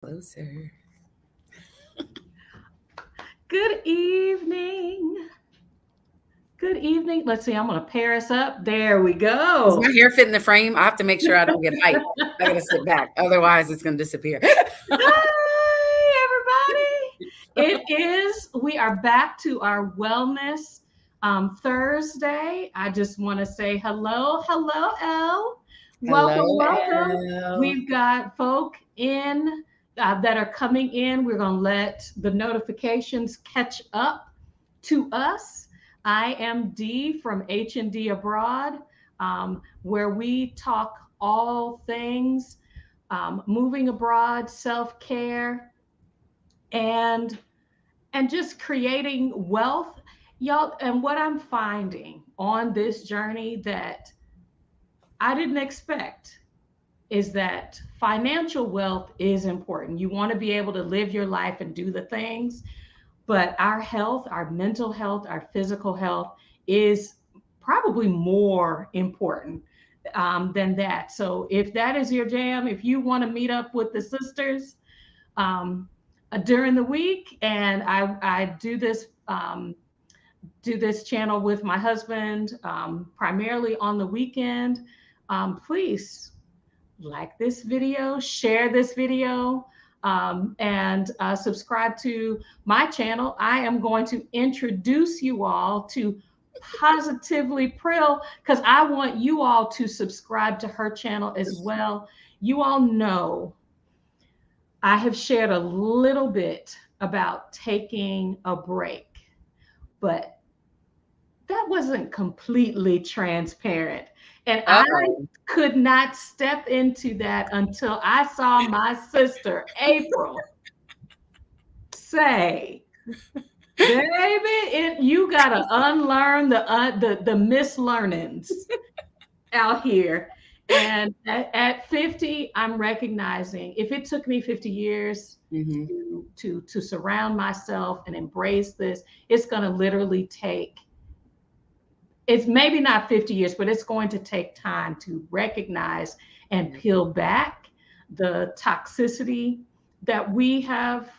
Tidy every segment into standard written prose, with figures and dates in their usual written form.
Closer. Good evening. Good evening. Let's see, I'm going to pair us up. There we Does go. my hair fit in the frame? I have to make sure I don't get hyped. I gotta sit back. Otherwise, it's gonna disappear. Hi, everybody. We are back to our Wellness Thursday. I just want to say hello, hello, Elle. Hello, Welcome, welcome. Elle. We've got folk in that are coming in. We're going to let the notifications catch up to us. I am Dee from H&D Abroad, where we talk all things moving abroad, self-care, and just creating wealth, y'all. And what I'm finding on this journey that I didn't expect is that financial wealth is important. You want to be able to live your life and do the things, but our health, our mental health, our physical health is probably more important than that. So if that is your jam, if you want to meet up with the sisters um, during the week, and I do this channel with my husband primarily on the weekend. Please like this video, share this video, and subscribe to my channel. I am going to introduce you all to Positively Pryl because I want you all to subscribe to her channel as well. You all know I have shared a little bit about taking a break, but that wasn't completely transparent. And I Uh-oh. could not step into that until I saw my sister, Apryl, say, baby, you got to unlearn the mislearnings out here. And at 50, I'm recognizing if it took me 50 years Mm-hmm. to surround myself and embrace this, it's going to literally take, it's maybe not 50 years, but it's going to take time to recognize and Yeah. peel back the toxicity that we have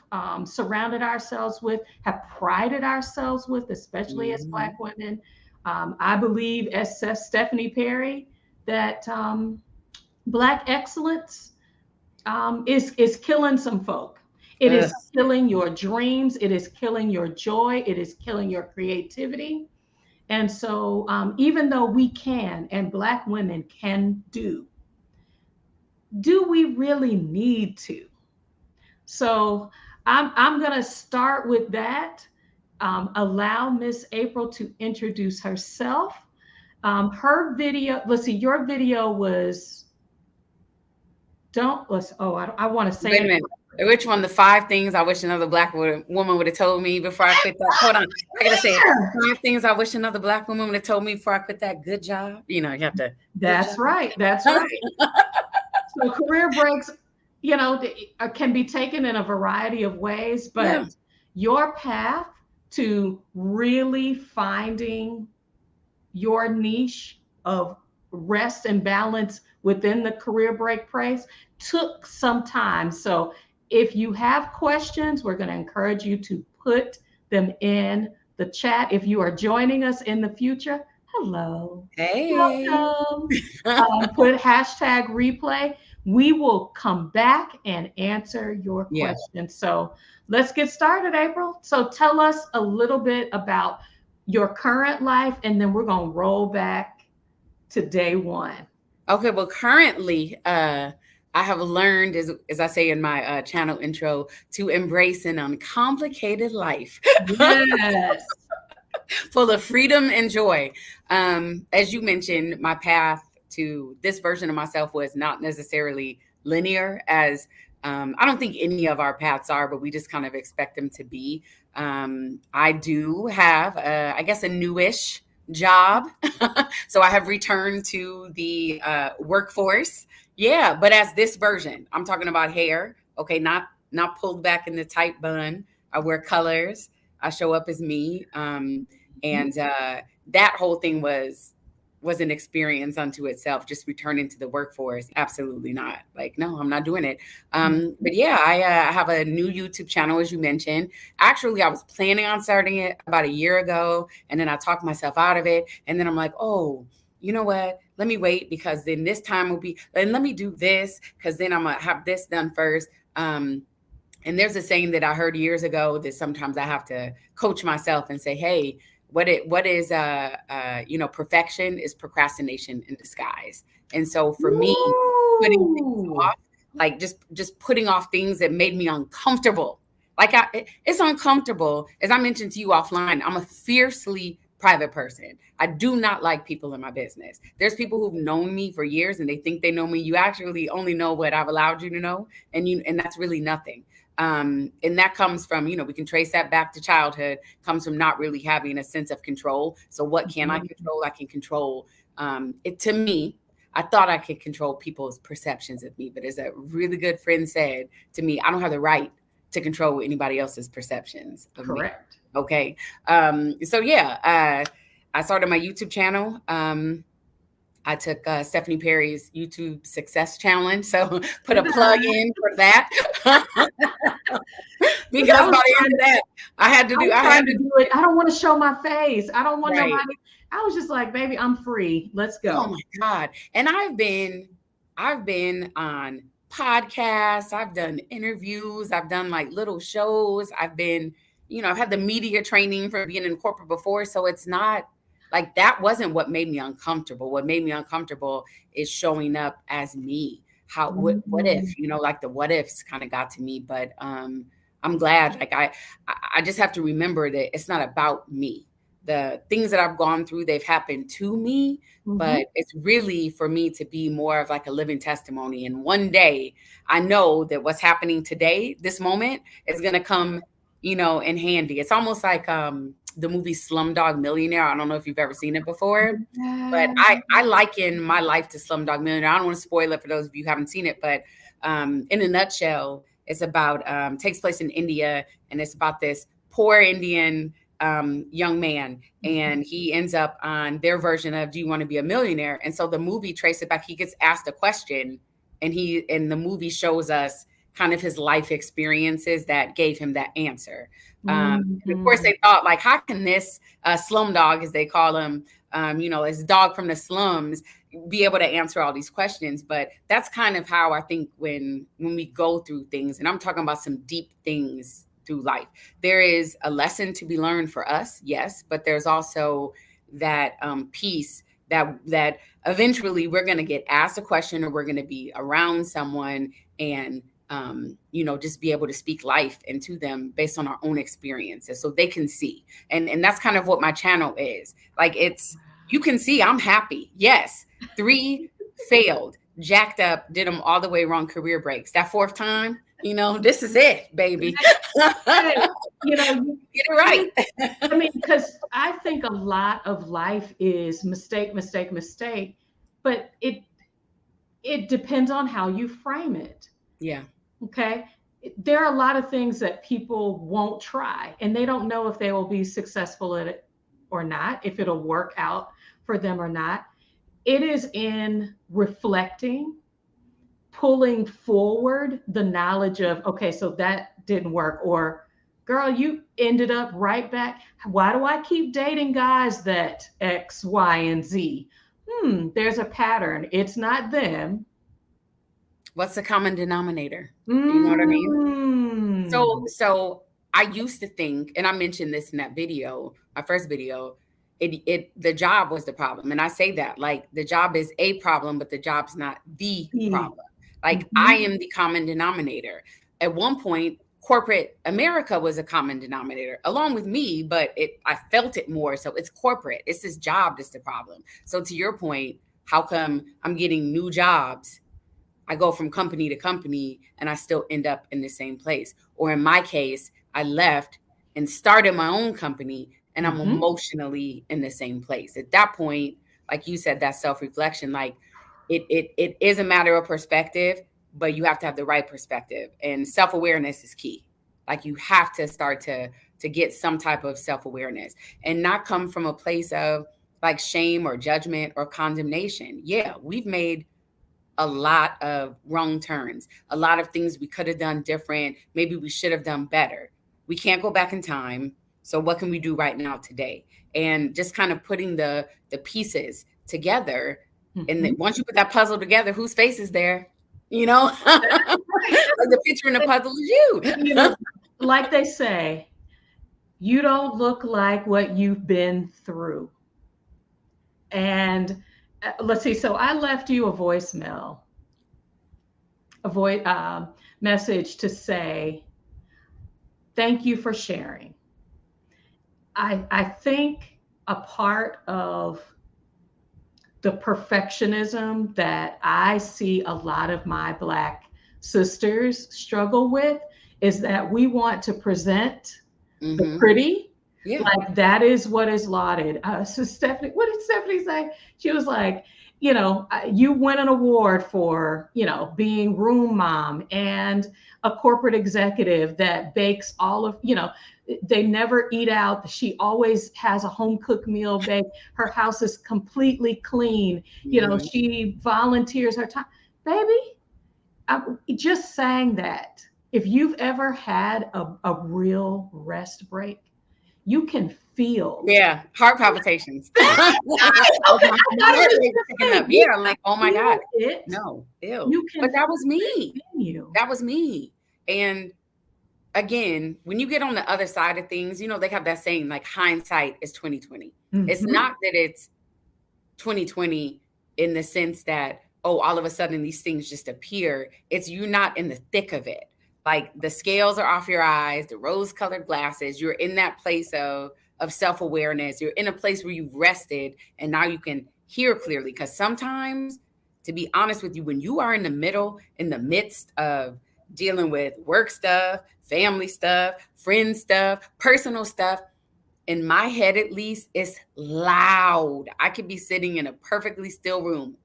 surrounded ourselves with, have prided ourselves with, especially as Mm-hmm. Black women. I believe, as says Stephanie Perry, that Black excellence is killing some folk. It Ugh. is killing your dreams. It is killing your joy. It is killing your creativity. And so, even though we can, and Black women can do we really need to? So, I'm going to start with that. Allow Miss Apryl to introduce herself. Her video, let's see, your video was, don't, let's, oh, I want to say Wait a it. minute. Which one? The five things I wish another woman would have told me before I quit that. Hold on. I gotta say it. Five things I wish another Black woman would have told me before I quit that good job. You have to good That's job. right. That's right. So career breaks, can be taken in a variety of ways, Yeah. but your path to really finding your niche of rest and balance within the career break place took some time. So if you have questions, we're going to encourage you to put them in the chat. If you are joining us in the future, hello, Hey. welcome. Put hashtag replay. We will come back and answer your Yeah. questions. So let's get started, Apryl. So tell us a little bit about your current life, and then we're going to roll back to day one. Okay, well, currently, I have learned, as I say in my channel intro, to embrace an uncomplicated life Yes. full of freedom and joy. As you mentioned, my path to this version of myself was not necessarily linear, as I don't think any of our paths are, but we just kind of expect them to be. I do have, I guess, a newish job. So I have returned to the workforce. Yeah, but as this version, I'm talking about hair. Okay, not pulled back in the tight bun. I wear colors. I show up as me. And that whole thing was was an experience unto itself, just returning to the workforce. Absolutely not. Like, no, I'm not doing it. But yeah, I have a new YouTube channel, as you mentioned. Actually, I was planning on starting it about a year ago, and then I talked myself out of it. And then I'm like, oh, you know what? Let me wait, because then this time will be, and let me do this, because then I'm going to have this done first. And there's a saying that I heard years ago that sometimes I have to coach myself and say, hey, what is perfection is procrastination in disguise. And so for me, putting things off, like just putting off things that made me uncomfortable. Like it's uncomfortable. As I mentioned to you offline, I'm a fiercely private person. I do not like people in my business. There's people who've known me for years and they think they know me. You actually only know what I've allowed you to know, and that's really nothing. And that comes from, we can trace that back to childhood, comes from not really having a sense of control. So what can I control? I can control it. To me, I thought I could control people's perceptions of me, but as a really good friend said to me, I don't have the right to control anybody else's perceptions of me. Correct. Okay. So yeah, I started my YouTube channel. I took Stephanie Perry's YouTube Success Challenge, so put a plug in for that. Because by the end of that, I had to do it. I don't want to show my face. I don't want nobody. I was just like, baby, I'm free. Let's go. Oh my God. And I've been on podcasts, I've done interviews, I've done like little shows, I've been, I've had the media training for being in corporate before. So it's not like, that wasn't what made me uncomfortable. What made me uncomfortable is showing up as me. What if, like the what ifs kind of got to me, but I'm glad. Like I just have to remember that it's not about me. The things that I've gone through, they've happened to me, but it's really for me to be more of like a living testimony. And one day I know that what's happening today, this moment, is going to come, in handy. It's almost like the movie Slumdog Millionaire. I don't know if you've ever seen it before, but I liken my life to Slumdog Millionaire. I don't want to spoil it for those of you who haven't seen it, but in a nutshell, it's about, takes place in India, and it's about this poor Indian young man, and he ends up on their version of Do You Want to Be a Millionaire? And so the movie traces it back. He gets asked a question, and the movie shows us kind of his life experiences that gave him that answer. And of course, they thought, like, how can this slum dog, as they call him, this dog from the slums, be able to answer all these questions? But that's kind of how I think when we go through things, and I'm talking about some deep things through life, there is a lesson to be learned for us, yes, but there's also that piece that eventually we're going to get asked a question, or we're going to be around someone and just be able to speak life into them based on our own experiences, so they can see. And that's kind of what my channel is. Like, you can see I'm happy. Yes, 3 failed, jacked up, did them all the way wrong, career breaks. That 4th time, this is it, baby. Get it right. I mean, because I think a lot of life is mistake, but it depends on how you frame it. Yeah. Okay. There are a lot of things that people won't try, and they don't know if they will be successful at it or not, if it'll work out for them or not. It is in reflecting, pulling forward the knowledge of, okay, so that didn't work, or girl, you ended up right back. Why do I keep dating guys that X, Y, and Z? There's a pattern. It's not them. What's the common denominator? You know what I mean? So I used to think, and I mentioned this in that video, my first video, the job was the problem. And I say that, like, the job is a problem, but the job's not the problem. Like, I am the common denominator. At one point, corporate America was a common denominator along with me, but I felt it more. So it's corporate. It's this job that's the problem. So to your point, how come I'm getting new jobs? I go from company to company and I still end up in the same place. Or in my case, I left and started my own company, and I'm emotionally in the same place. At that point, like you said, that self-reflection, like it is a matter of perspective, but you have to have the right perspective, and self-awareness is key. Like, you have to start to get some type of self-awareness, and not come from a place of, like shame or judgment or condemnation. Yeah, we've made a lot of wrong turns, a lot of things we could have done different. Maybe we should have done better. We can't go back in time. So what can we do right now today? And just kind of putting the pieces together. And then Mhm. once you put that puzzle together, whose face is there? You know, like Right. the picture in the puzzle is you. You know, like they say, you don't look like what you've been through. And let's see. So I left you a voicemail, a voice message to say thank you for sharing. I think a part of the perfectionism that I see a lot of my Black sisters struggle with is that we want to present the Hmm. pretty, Yeah. like that is what is lauded. So Stephanie, what did Stephanie say? She was like, you win an award for, being room mom and a corporate executive that bakes all of, they never eat out. She always has a home cooked meal baked. Her house is completely clean. Hmm. She volunteers her time. Baby, I just saying that. If you've ever had a real rest break, you can feel. Yeah. Heart palpitations. Right, Like okay, my I thought heart it was rate is the picking up. same. You Yeah. can Like, oh my feel God. it. No, ew. You But can that was feel it me. in you. That was me. And again, when you get on the other side of things, they have that saying like hindsight is 2020. It's Hmm. not that it's 2020 in the sense that, oh, all of a sudden these things just appear. It's you not in the thick of it. Like the scales are off your eyes, the rose colored glasses, you're in that place of self-awareness. You're in a place where you've rested and now you can hear clearly. Because sometimes, to be honest with you, when you are in the middle, in the midst of dealing with work stuff, family stuff, friend stuff, personal stuff, in my head at least, it's loud. I could be sitting in a perfectly still room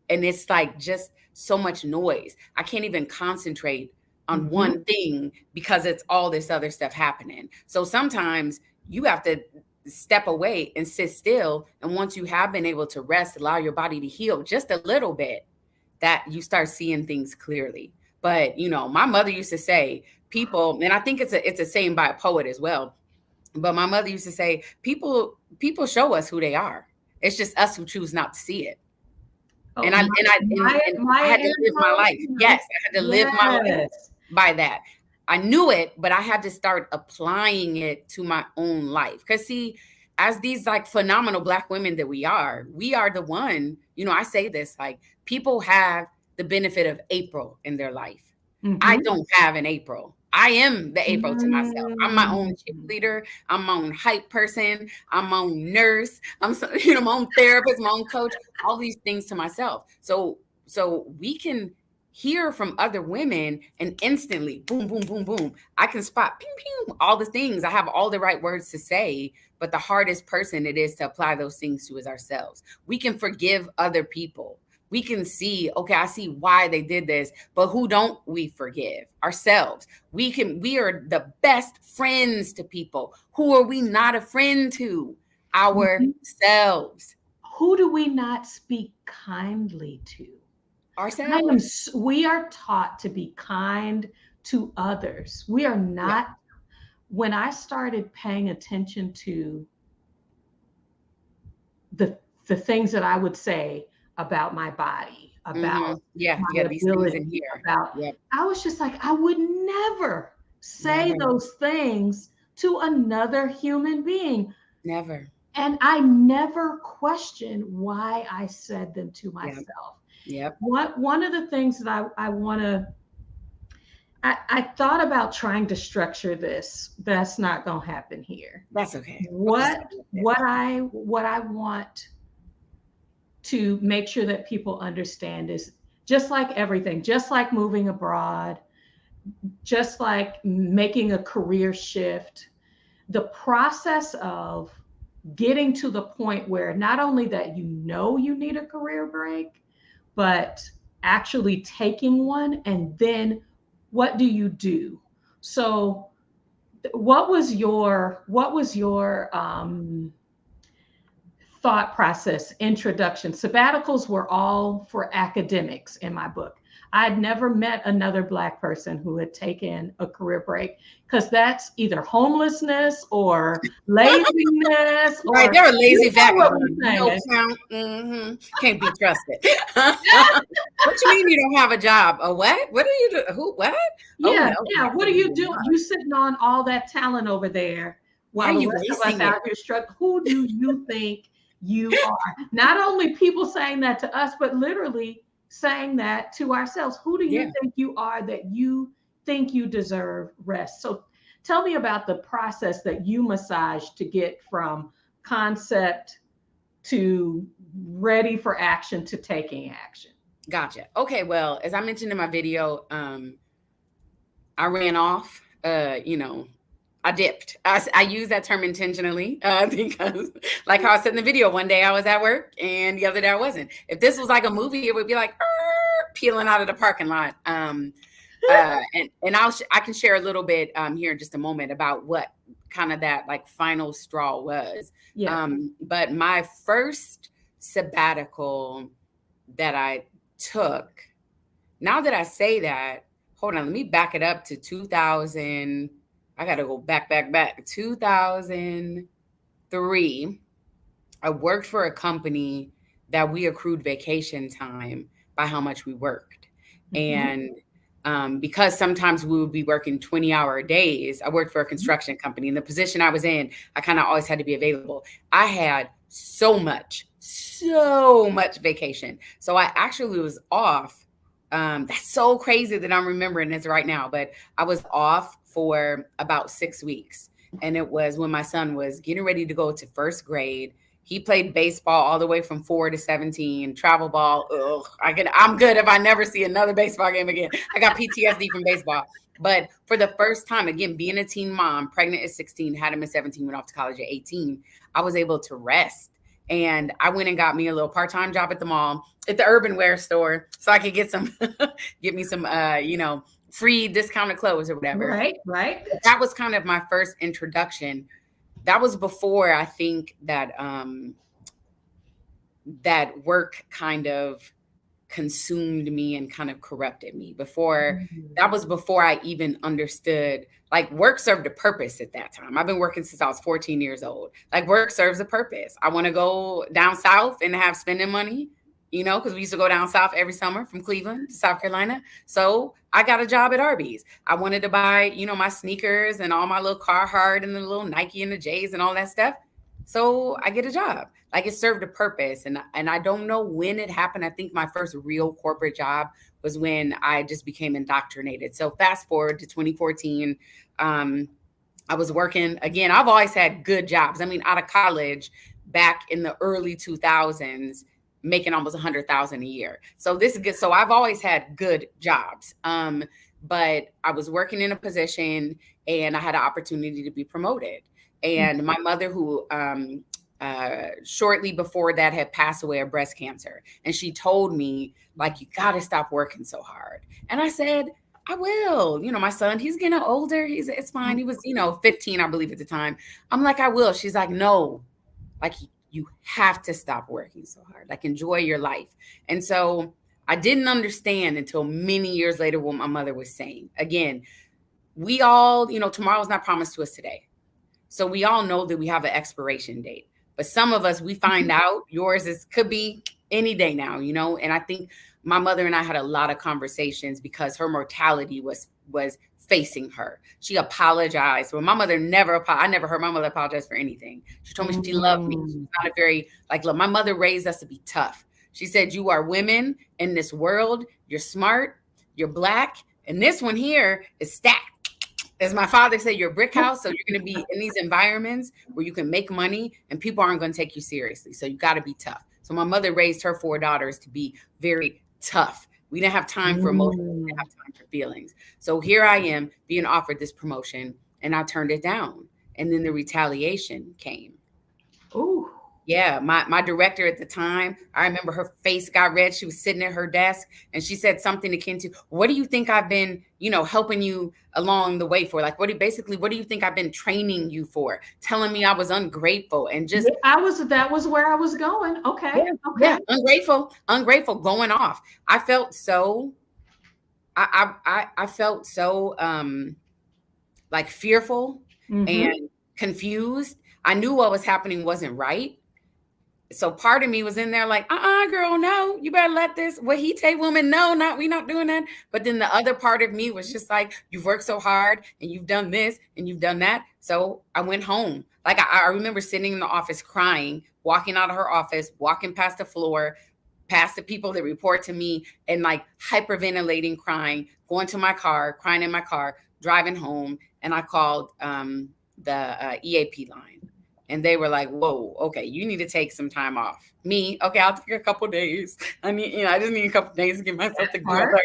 and it's like just so much noise. I can't even concentrate on Hmm. one thing because it's all this other stuff happening. So sometimes you have to step away and sit still. And once you have been able to rest, allow your body to heal just a little bit, that you start seeing things clearly. But my mother used to say, people, and I think it's a saying by a poet as well. But my mother used to say, people show us who they are. It's just us who choose not to see it. Oh, And I Maya had to live my Angelou, life. Yes, I had to live my life yes. by that. I knew it, but I had to start applying it to my own life. Because see, as these like phenomenal Black women that we are the one, I say this, like people have the benefit of April in their life. I Hmm. don't have an April. I am the April to myself. I'm my own Mm. cheerleader. I'm my own hype person. I'm my own nurse. I'm my own therapist, my own coach, all these things to myself. So we can hear from other women and instantly boom, boom, boom, boom. I can spot pew, pew, all the things. I have all the right words to say, but the hardest person it is to apply those things to is ourselves. We can forgive other people. We can see, okay, I see why they did this, but who don't we forgive? Ourselves. We are the best friends to people. Who are we not a friend to? Mhm. Ourselves. Who do we not speak kindly to? Ourselves. We are taught to be kind to others. We are Yeah. not. When I started paying attention to the the things that I would say about my body, Hmm. about Yeah. You my got these things in ability, here. about Yep. I was just like, I would never say Never. those things to another human being. Never. And I never questioned why I said them to Yep. myself. Yep. One of the things that I want to I thought about trying to structure this. That's not going to happen here. That's okay. We'll just What go with it. what I want to make sure that people understand is just like everything, just like moving abroad, just like making a career shift, the process of getting to the point where not only that you know you need a career break, but actually taking one, and then what do you do? So what was your thought process, introduction. Sabbaticals were all for academics in my book. I'd never met another Black person who had taken a career break, because that's either homelessness or laziness or Right, they're a lazy you know what vagabond. we're No saying. count. Can't be trusted. What you mean you don't have a job? A what? What are you doing? Who? What? Oh Yeah, no, yeah. What are you absolutely doing? not. You sitting on all that talent over there Why are while the you rest of us wasting it? out here struggling. Who do you think you are? Not only people saying that to us, but literally saying that to ourselves. Who do Yeah. you think you are that you think you deserve rest? So tell me about the process that you massage to get from concept to ready for action to taking action. Gotcha. Okay. Well, as I mentioned in my video, I ran off. I dipped. I use that term intentionally because, like how I said in the video, one day I was at work and the other day I wasn't. If this was like a movie, it would be like peeling out of the parking lot. And I can share a little bit here in just a moment about what kind of that like final straw was. Yeah. But my first sabbatical that I took, now that I say that, hold on, let me back it up to 2000. I got to go back. 2003. I worked for a company that we accrued vacation time by how much we worked. Mhm. And because sometimes we would be working 20-hour days, I worked for a Mhm. construction company. In the position I was in, I kind of always had to be available. I had so much vacation. So I actually was off. That's so crazy that I'm remembering this right now, but I was off for about 6 weeks. And it was when my son was getting ready to go to first grade. He played baseball all the way from 4 to 17, travel ball. Ugh, I'm good if I never see another baseball game again. I got PTSD from baseball. But for the first time, again, being a teen mom, pregnant at 16, had him at 17, went off to college at 18, I was able to rest. And I went and got me a little part-time job at the mall, at the urban wear store, so I could get me some, free discounted clothes or whatever. Right, right. That was kind of my first introduction. That was before I think that work kind of consumed me and kind of corrupted me. That was before I even understood, like, work served a purpose at that time. I've been working since I was 14 years old. Like, work serves a purpose. I want to go down south and have spending money, because we used to go down south every summer from Cleveland to South Carolina. So I got a job at Arby's. I wanted to buy, my sneakers and all my little Carhartt and the little Nike and the J's and all that stuff. So I get a job. Like, it served a purpose. And I don't know when it happened. I think my first real corporate job was when I just became indoctrinated. So fast forward to 2014. I was working again. I've always had good jobs. I mean, out of college back in the early 2000s, making almost 100,000 a year. So this is good. So I've always had good jobs. But I was working in a position and I had an opportunity to be promoted. And my mother, who shortly before that had passed away of breast cancer, and she told me, like, you got to stop working so hard. And I said, I will. My son, he's getting older. It's fine. He was, 15, I believe at the time. I'm like, I will. She's like, no, like, you have to stop working so hard. Like, enjoy your life. And so I didn't understand until many years later what my mother was saying. Again, we all, tomorrow's not promised to us today. So we all know that we have an expiration date. But some of us, we find out could be any day now, and I think my mother and I had a lot of conversations because her mortality was facing her. She apologized. Well, my mother I never heard my mother apologize for anything. She told me she loved me. She's not a very, look, my mother raised us to be tough. She said, you are women in this world. You're smart. You're Black. And this one here is stacked. As my father said, you're a brick house. So you're going to be in these environments where you can make money and people aren't going to take you seriously. So you got to be tough. So my mother raised her 4 daughters to be very tough. We didn't have time for emotions. We didn't have time for feelings. So here I am being offered this promotion and I turned it down. And then the retaliation came. Ooh. Yeah, my director at the time, I remember her face got red. She was sitting at her desk and she said something akin to, "What do you think I've been, helping you along the way for? Like, what do you think I've been training you for? Telling me I was ungrateful and just." Yeah, that was where I was going. Okay. Yeah, Okay. yeah, ungrateful, going off. I felt so, I felt so like fearful Mm-hmm. and confused. I knew what was happening wasn't right. So part of me was in there like, girl, no, you better let this. What he take, woman? No, we not doing that. But then the other part of me was just like, you've worked so hard and you've done this and you've done that. So I went home. Like I remember sitting in the office crying, walking out of her office, walking past the floor, past the people that report to me, and like hyperventilating, crying, going to my car, crying in my car, driving home. And I called the EAP line. And they were like, whoa, okay, you need to take some time off. Me, okay, I'll take a couple days. I just need a couple days to get myself together.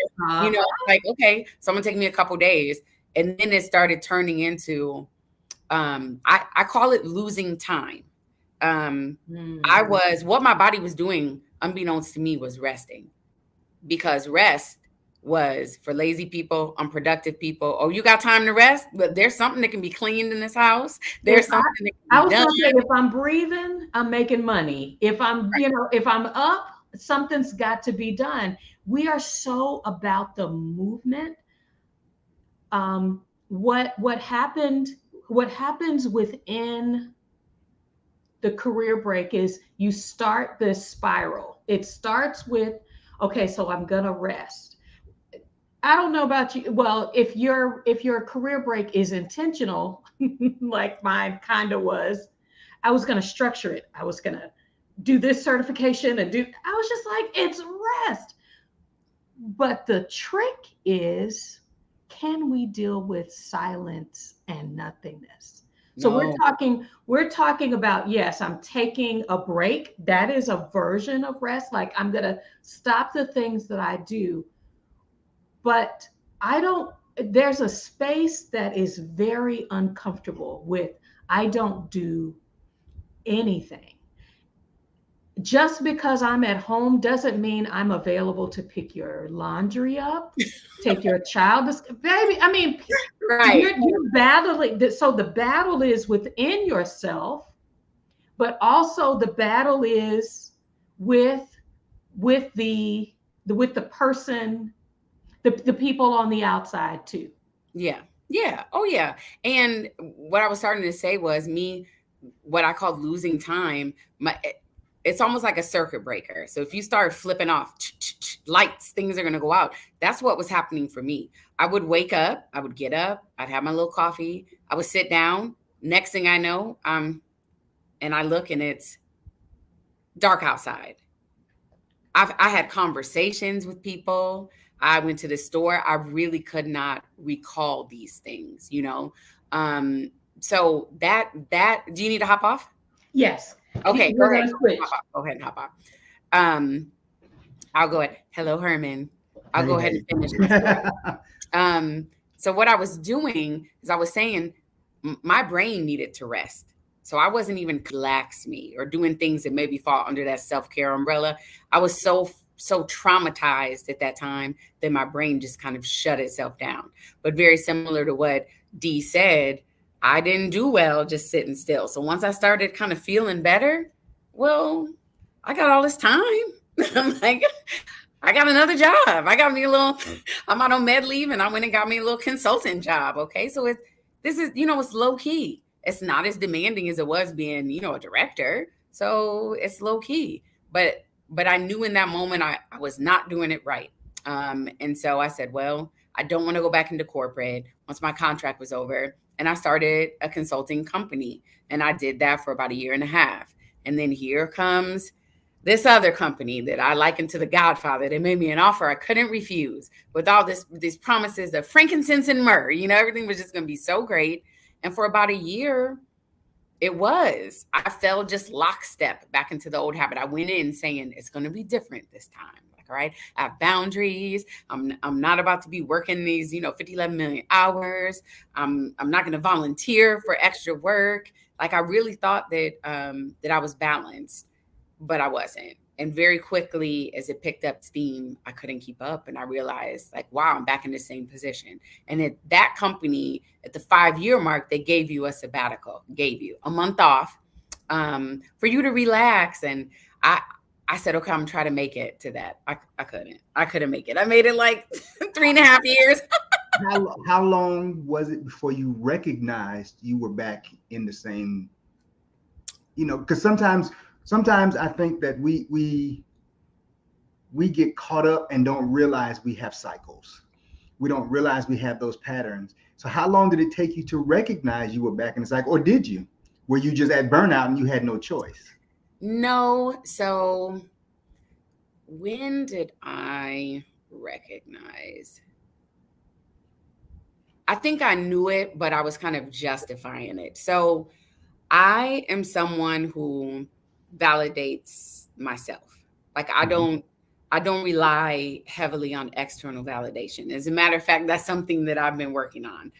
Like, okay, so I'm gonna take me a couple days. And then it started turning into, I call it losing time. What my body was doing, unbeknownst to me, was resting, because rest was for lazy people, unproductive people. Oh, you got time to rest? But there's something that can be cleaned in this house. There's something that I can was be done. going to say, if I'm breathing, I'm making money. If I'm, if I'm up, something's got to be done. We are so about the movement. What happens within the career break is you start this spiral. It starts with, okay, so I'm gonna rest. I don't know about you. Well, if your career break is intentional, like mine kind of was, I was gonna structure it. I was gonna do this certification and do. I was just like, it's rest. But the trick is, can we deal with silence and nothingness? So No. we're talking about, yes, I'm taking a break. That is a version of rest. Like I'm going to stop the things that I do. But I don't there's a space that is very uncomfortable with, I don't do anything. Just because I'm at home doesn't mean I'm available to pick your laundry up, take your child to baby. I mean, Right. you're battling. So the battle is within yourself, but also the battle is with with the person, the people on the outside too. Yeah. Yeah. Oh, yeah. And what I was starting to say was what I call losing time. It's almost like a circuit breaker. So if you start flipping off lights, things are going to go out. That's what was happening for me. I would wake up, I would get up, I'd have my little coffee, I would sit down. Next thing I know, and I look and it's dark outside. I had conversations with people. I went to the store. I really could not recall these things, So do you need to hop off? Yes. Okay, go We're ahead. gonna switch. Go ahead and hop off. Um, I'll go ahead. Hello, Herman. I'll go ahead and finish my story. So what I was doing is I was saying my brain needed to rest. So I wasn't even relax me or doing things that maybe fall under that self-care umbrella. I was so traumatized at that time that my brain just kind of shut itself down. But very similar to what Dee said, I didn't do well just sitting still. So once I started kind of feeling better, well, I got all this time. I'm like, I got another job. I'm out on med leave and I went and got me a little consulting job. Okay. So it's low key. It's not as demanding as it was being, a director. So it's low key. But I knew in that moment I was not doing it right. And so I said, well, I don't want to go back into corporate once my contract was over. And I started a consulting company. And I did that for about a year and a half. And then here comes this other company that I likened to the Godfather. They made me an offer I couldn't refuse with all these promises of frankincense and myrrh. Everything was just going to be so great. And for about a year, I fell just lockstep back into the old habit. I went in saying it's going to be different this time. Like, all right, I have boundaries. I'm not about to be working these, 50, 11 million hours. I'm not going to volunteer for extra work. Like I really thought that that I was balanced, but I wasn't. And very quickly, as it picked up steam, I couldn't keep up. And I realized, like, wow, I'm back in the same position. And at that company, at the 5-year mark, they gave you a sabbatical, gave you a month off for you to relax. And I said, okay, I'm gonna try to make it to that. I couldn't make it. I made it like 3.5 years. How long was it before you recognized you were back in the same, because sometimes I think that we get caught up and don't realize we have cycles. We don't realize we have those patterns. So how long did it take you to recognize you were back in the cycle, or did you? Were you just at burnout and you had no choice? No. So when did I recognize? I think I knew it, but I was kind of justifying it. So I am someone who validates myself. Like I don't rely heavily on external validation. As a matter of fact, that's something that I've been working on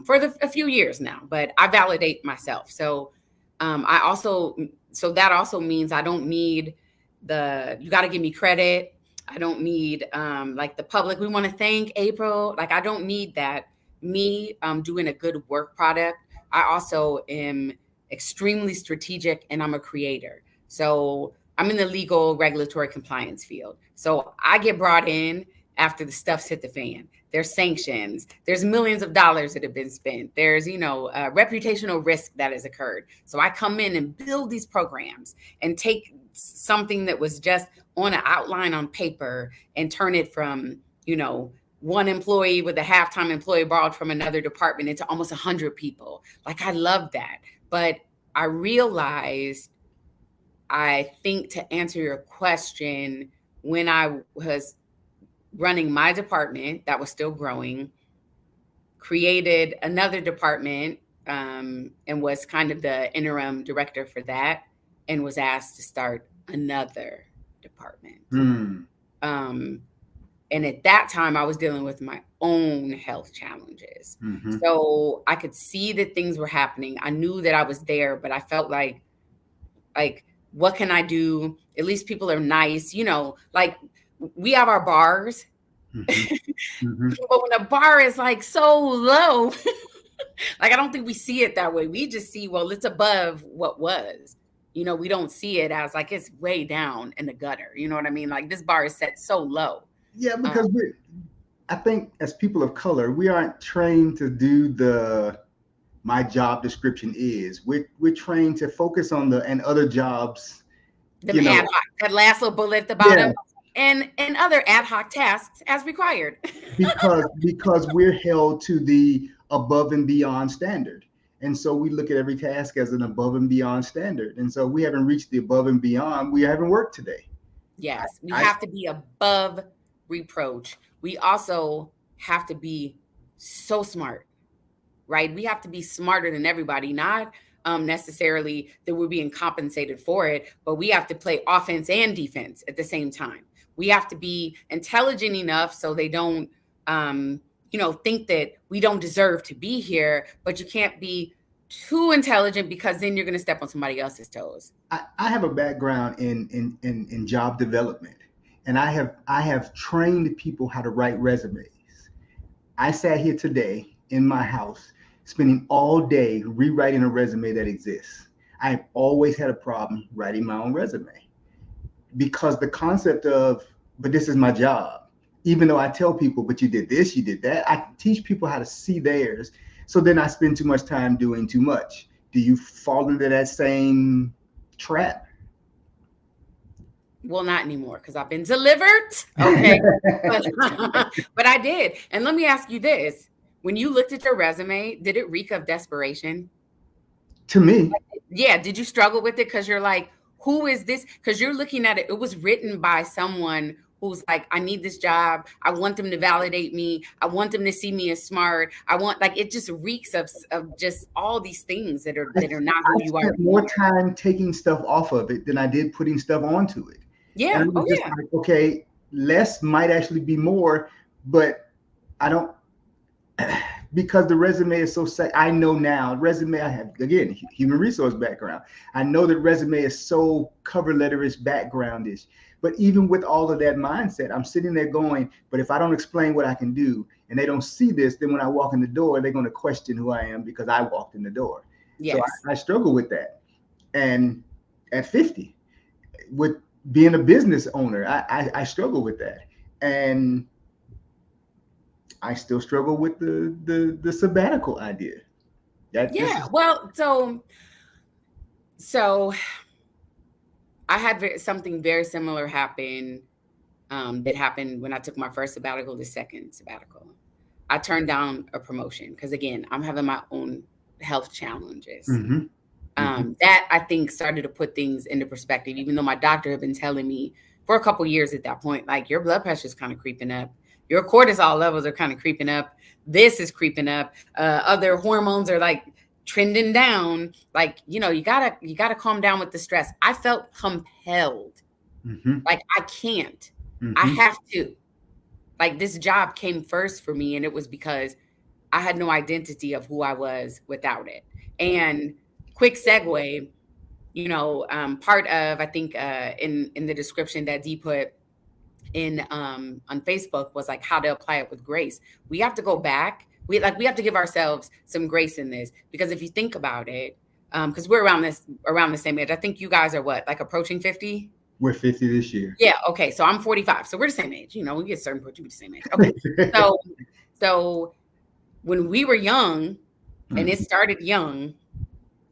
for a few years now, but I validate myself. So that also means I don't need you got to give me credit. I don't need like the public. We want to thank Apryl. Like I don't need that. Me doing a good work product. I also am extremely strategic and I'm a creator. So I'm in the legal regulatory compliance field. So I get brought in after the stuff's hit the fan. There's sanctions. There's millions of dollars that have been spent. There's, reputational risk that has occurred. So I come in and build these programs and take something that was just on an outline on paper and turn it from, one employee with a half-time employee borrowed from another department into almost 100 people. Like I love that. But I realized, I think to answer your question, when I was running my department that was still growing, created another department and was kind of the interim director for that and was asked to start another department. And at that time, I was dealing with my own health challenges. Mm-hmm. So I could see that things were happening. I knew that I was there, but I felt like, what can I do? At least people are nice. Like we have our bars. Mm-hmm. Mm-hmm. But when a bar is like so low, like I don't think we see it that way. We just see, well, it's above what was. We don't see it as like it's way down in the gutter. You know what I mean? Like this bar is set so low. Yeah, because I think as people of color, we aren't trained to do my job description is. We're trained to focus on and other jobs. The ad hoc, that last little bullet at the bottom, and other ad hoc tasks as required. because we're held to the above and beyond standard. And so we look at every task as an above and beyond standard. And so we haven't reached the above and beyond. We haven't worked today. Yes, we have to be above reproach. We also have to be so smart, right? We have to be smarter than everybody, not necessarily that we're being compensated for it, but we have to play offense and defense at the same time. We have to be intelligent enough so they don't, think that we don't deserve to be here, but you can't be too intelligent because then you're going to step on somebody else's toes. I have a background in job development. And I have trained people how to write resumes. I sat here today in my house, spending all day rewriting a resume that exists. I've always had a problem writing my own resume because the concept of, but this is my job. Even though I tell people, but you did this, you did that. I teach people how to see theirs. So then I spend too much time doing too much. Do you fall into that same trap? Well, not anymore because I've been delivered. Okay. but I did. And let me ask you this. When you looked at your resume, did it reek of desperation? To me. Yeah. Did you struggle with it? Because you're like, who is this? Because you're looking at it. It was written by someone who's like, I need this job. I want them to validate me. I want them to see me as smart. It just reeks of just all these things that are not who you are. I spent more time taking stuff off of it than I did putting stuff onto it. Yeah. Like, okay, less might actually be more, but I don't. because the resume is so I know now resume, I have, again, human resource background. I know that resume is so cover letterish, backgroundish. But even with all of that mindset, I'm sitting there going, but if I don't explain what I can do and they don't see this, then when I walk in the door, they're going to question who I am because I walked in the door. Yes. So I struggle with that. And at 50, with being a business owner, I struggle with that. And I still struggle with the sabbatical idea. Well, so I had something very similar happen. That happened when I took my first sabbatical, the second sabbatical. I turned down a promotion because, again, I'm having my own health challenges. That I think started to put things into perspective, even though my doctor had been telling me for a couple of years at that point, like, your blood pressure is kind of creeping up. Your cortisol levels are kind of creeping up. This is creeping up. Other hormones are like trending down. Like, you gotta calm down with the stress. I felt compelled. Like, I can't. I have to. Like, this job came first for me, and it was because I had no identity of who I was without it. And quick segue, part of, I think, in the description that Dee put in on Facebook was like how to apply it with grace. We have to go back. We have to give ourselves some grace in this, because if you think about it, because we're around the same age. I think you guys are what, like approaching 50? We're 50 this year. Yeah. Okay. So I'm 45. So we're the same age. We get certain approach, we're the same age. Okay. So when we were young, and it started young,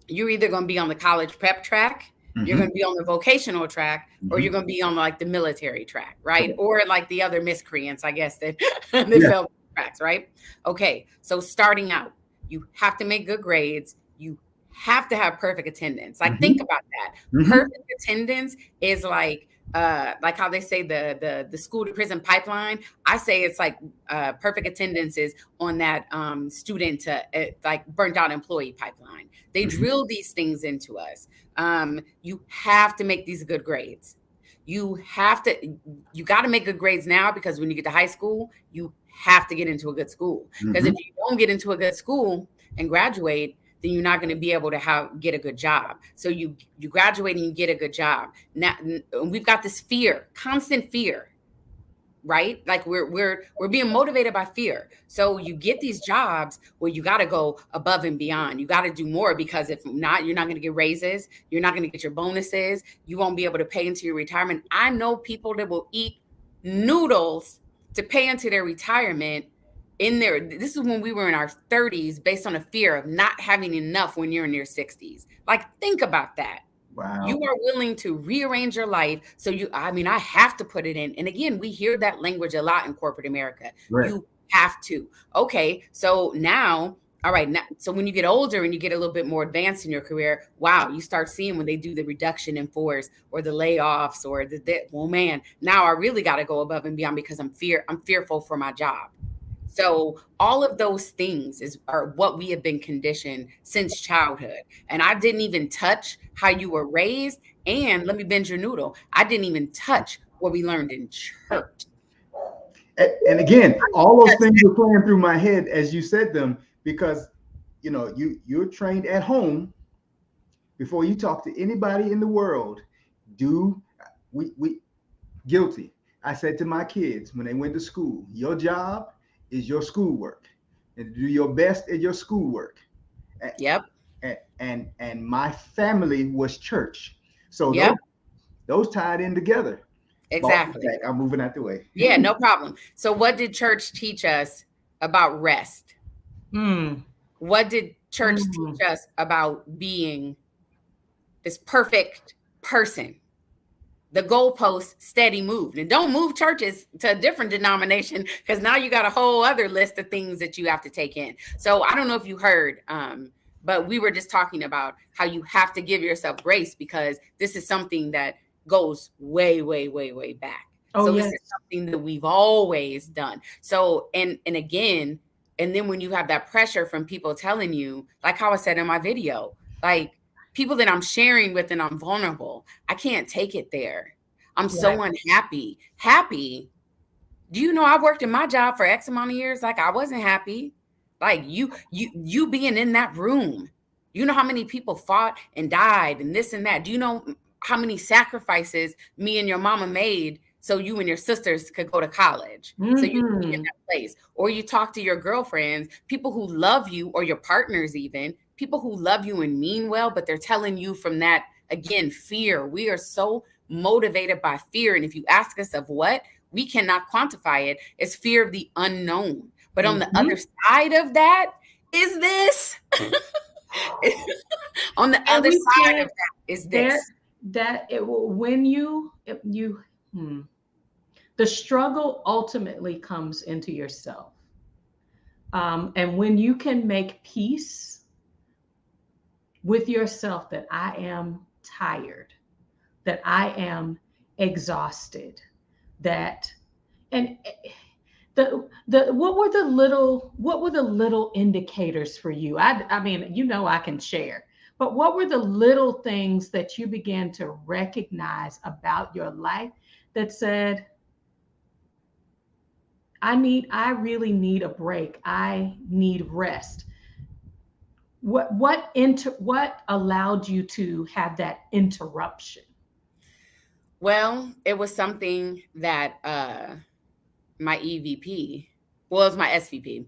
you're either going to be on the college prep track, you're going to be on the vocational track, or you're going to be on like the military track, right? Or like the other miscreants, I guess, that fell tracks, right? Okay, so starting out, you have to make good grades. You have to have perfect attendance. Like, think about that. Perfect attendance is like how they say the school to prison pipeline. I say it's like perfect attendance is on that student to like burnt out employee pipeline. They drill these things into us. You have to make these good grades. You got to make good grades now, because when you get to high school, you have to get into a good school. Because if you don't get into a good school and graduate, then you're not going to be able to get a good job. So you graduate and you get a good job. Now we've got this fear, constant fear, right? Like we're being motivated by fear. So you get these jobs where you got to go above and beyond. You got to do more, because if not, you're not going to get raises. You're not going to get your bonuses. You won't be able to pay into your retirement. I know people that will eat noodles to pay into their retirement. This is when we were in our 30s, based on a fear of not having enough when you're in your 60s. Like, think about that. Wow. You are willing to rearrange your life. So I have to put it in. And again, we hear that language a lot in corporate America. Right. You have to. Okay. So now, all right. Now, so when you get older and you get a little bit more advanced in your career, wow, you start seeing when they do the reduction in force or the layoffs or well, man, now I really got to go above and beyond because I'm fearful for my job. So all of those things are what we have been conditioned since childhood. And I didn't even touch how you were raised. And let me bend your noodle. I didn't even touch what we learned in church. And again, all those things were playing through my head as you said them, because you're trained at home before you talk to anybody in the world. We guilty. I said to my kids when they went to school, your job is your schoolwork, and do your best at your schoolwork. Yep. And my family was church, so those tied in together. Exactly. I'm moving out the way. Yeah, no problem. So what did church teach us about rest? What did church teach us about being this perfect person? The goalposts steady moved. And don't move churches to a different denomination, because now you got a whole other list of things that you have to take in. So I don't know if you heard, but we were just talking about how you have to give yourself grace, because this is something that goes way, way, way, way back. This is something that we've always done. So, and again, and then when you have that pressure from people telling you, like how I said in my video, like, people that I'm sharing with and I'm vulnerable, I can't take it there. I'm so unhappy. Happy. Do you know I worked in my job for X amount of years? Like, I wasn't happy. Like you being in that room, you know how many people fought and died and this and that. Do you know how many sacrifices me and your mama made so you and your sisters could go to college, so you could be in that place? Or you talk to your girlfriends, people who love you, or your partners, even people who love you and mean well, but they're telling you from that, again, fear. We are so motivated by fear. And if you ask us of what, we cannot quantify it. It's fear of the unknown. But on the other side of that is this. On the other side of that is this. The struggle ultimately comes into yourself. And when you can make peace with yourself, that I am tired, that I am exhausted, what were the little indicators for you? I mean, I can share, but what were the little things that you began to recognize about your life that said, I really need a break. I need rest. What allowed you to have that interruption? Well, it was something that my EVP, well, it was my SVP,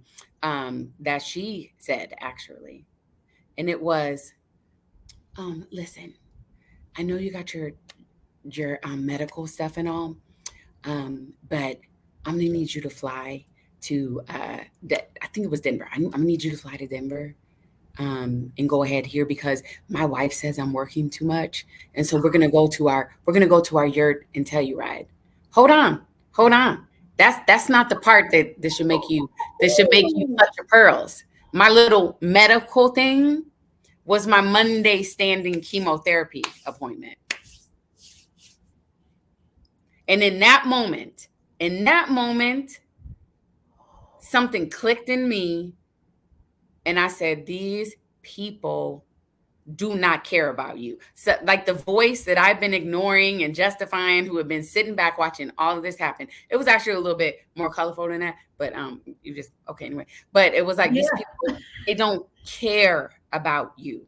that she said, actually. And it was, listen, I know you got your medical stuff and all, but I'm going to need you to fly to, I think it was Denver. I'm going to need you to fly to Denver and go ahead here, because my wife says I'm working too much. And so we're going to go to our yurt and Telluride. Hold on. That's not the part that should make you clutch your pearls. My little medical thing was my Monday standing chemotherapy appointment. And in that moment, something clicked in me. And I said, these people do not care about you. So, like, the voice that I've been ignoring and justifying, who have been sitting back watching all of this happen. It was actually a little bit more colorful than that, but okay, anyway. But it was like, these people, they don't care about you.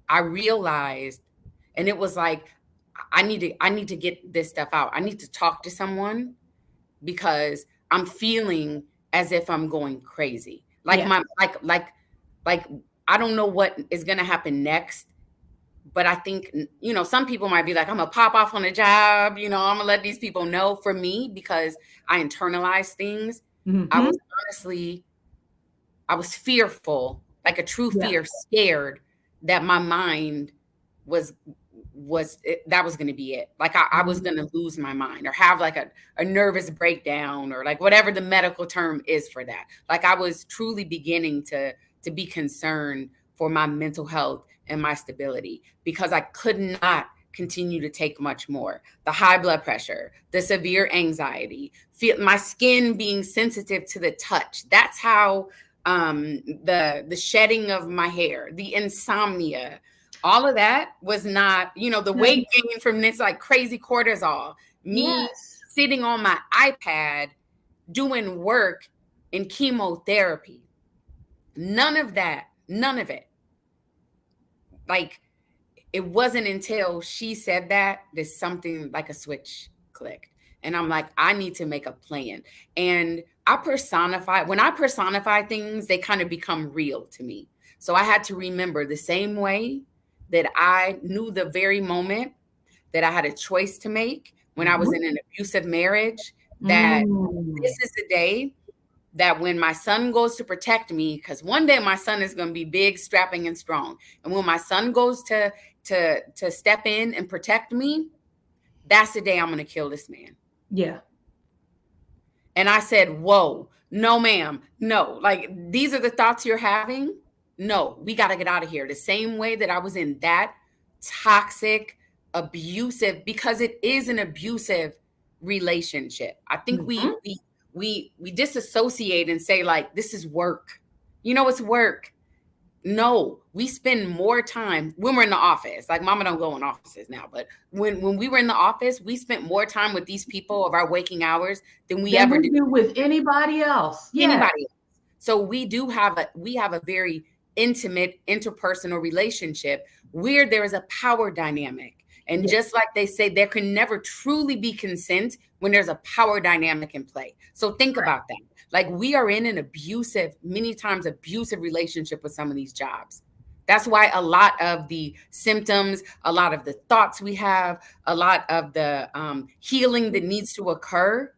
I realized, and it was like, I need to get this stuff out. I need to talk to someone, because I'm feeling as if I'm going crazy. Like I don't know what is going to happen next, but I think, some people might be like, I'm going to pop off on a job. I'm going to let these people know. For me, because I internalize things, I was fearful, like a true fear, scared that my mind that was going to be it. Like I was going to lose my mind, or have like a nervous breakdown, or like whatever the medical term is for that. Like I was truly beginning to be concerned for my mental health and my stability, because I could not continue to take much more. The high blood pressure, the severe anxiety, my skin being sensitive to the touch. That's how the shedding of my hair, the insomnia, all of that was not, the weight gain from this like crazy cortisol, me sitting on my iPad doing work in chemotherapy. None of it. Like, it wasn't until she said that something like a switch clicked. And I'm like, I need to make a plan. And when I personify things, they kind of become real to me. So I had to remember, the same way that I knew the very moment that I had a choice to make when I was in an abusive marriage, that this is the day that when my son goes to protect me, because one day my son is going to be big, strapping, and strong. And when my son goes to step in and protect me, that's the day I'm going to kill this man. Yeah. And I said, whoa, no, ma'am. No, like, these are the thoughts you're having. No, we got to get out of here. The same way that I was in that toxic, abusive, because it is an abusive relationship. I think we disassociate and say, like, this is work. It's work. No, we spend more time when we're in the office. Like, mama don't go in offices now, but when we were in the office, we spent more time with these people of our waking hours than we ever do with anybody else. Anybody else. So we have a very intimate interpersonal relationship where there is a power dynamic. And just like they say, there can never truly be consent when there's a power dynamic in play. So think about that. Like, we are in an many times abusive relationship with some of these jobs. That's why a lot of the symptoms, a lot of the thoughts we have, a lot of the healing that needs to occur,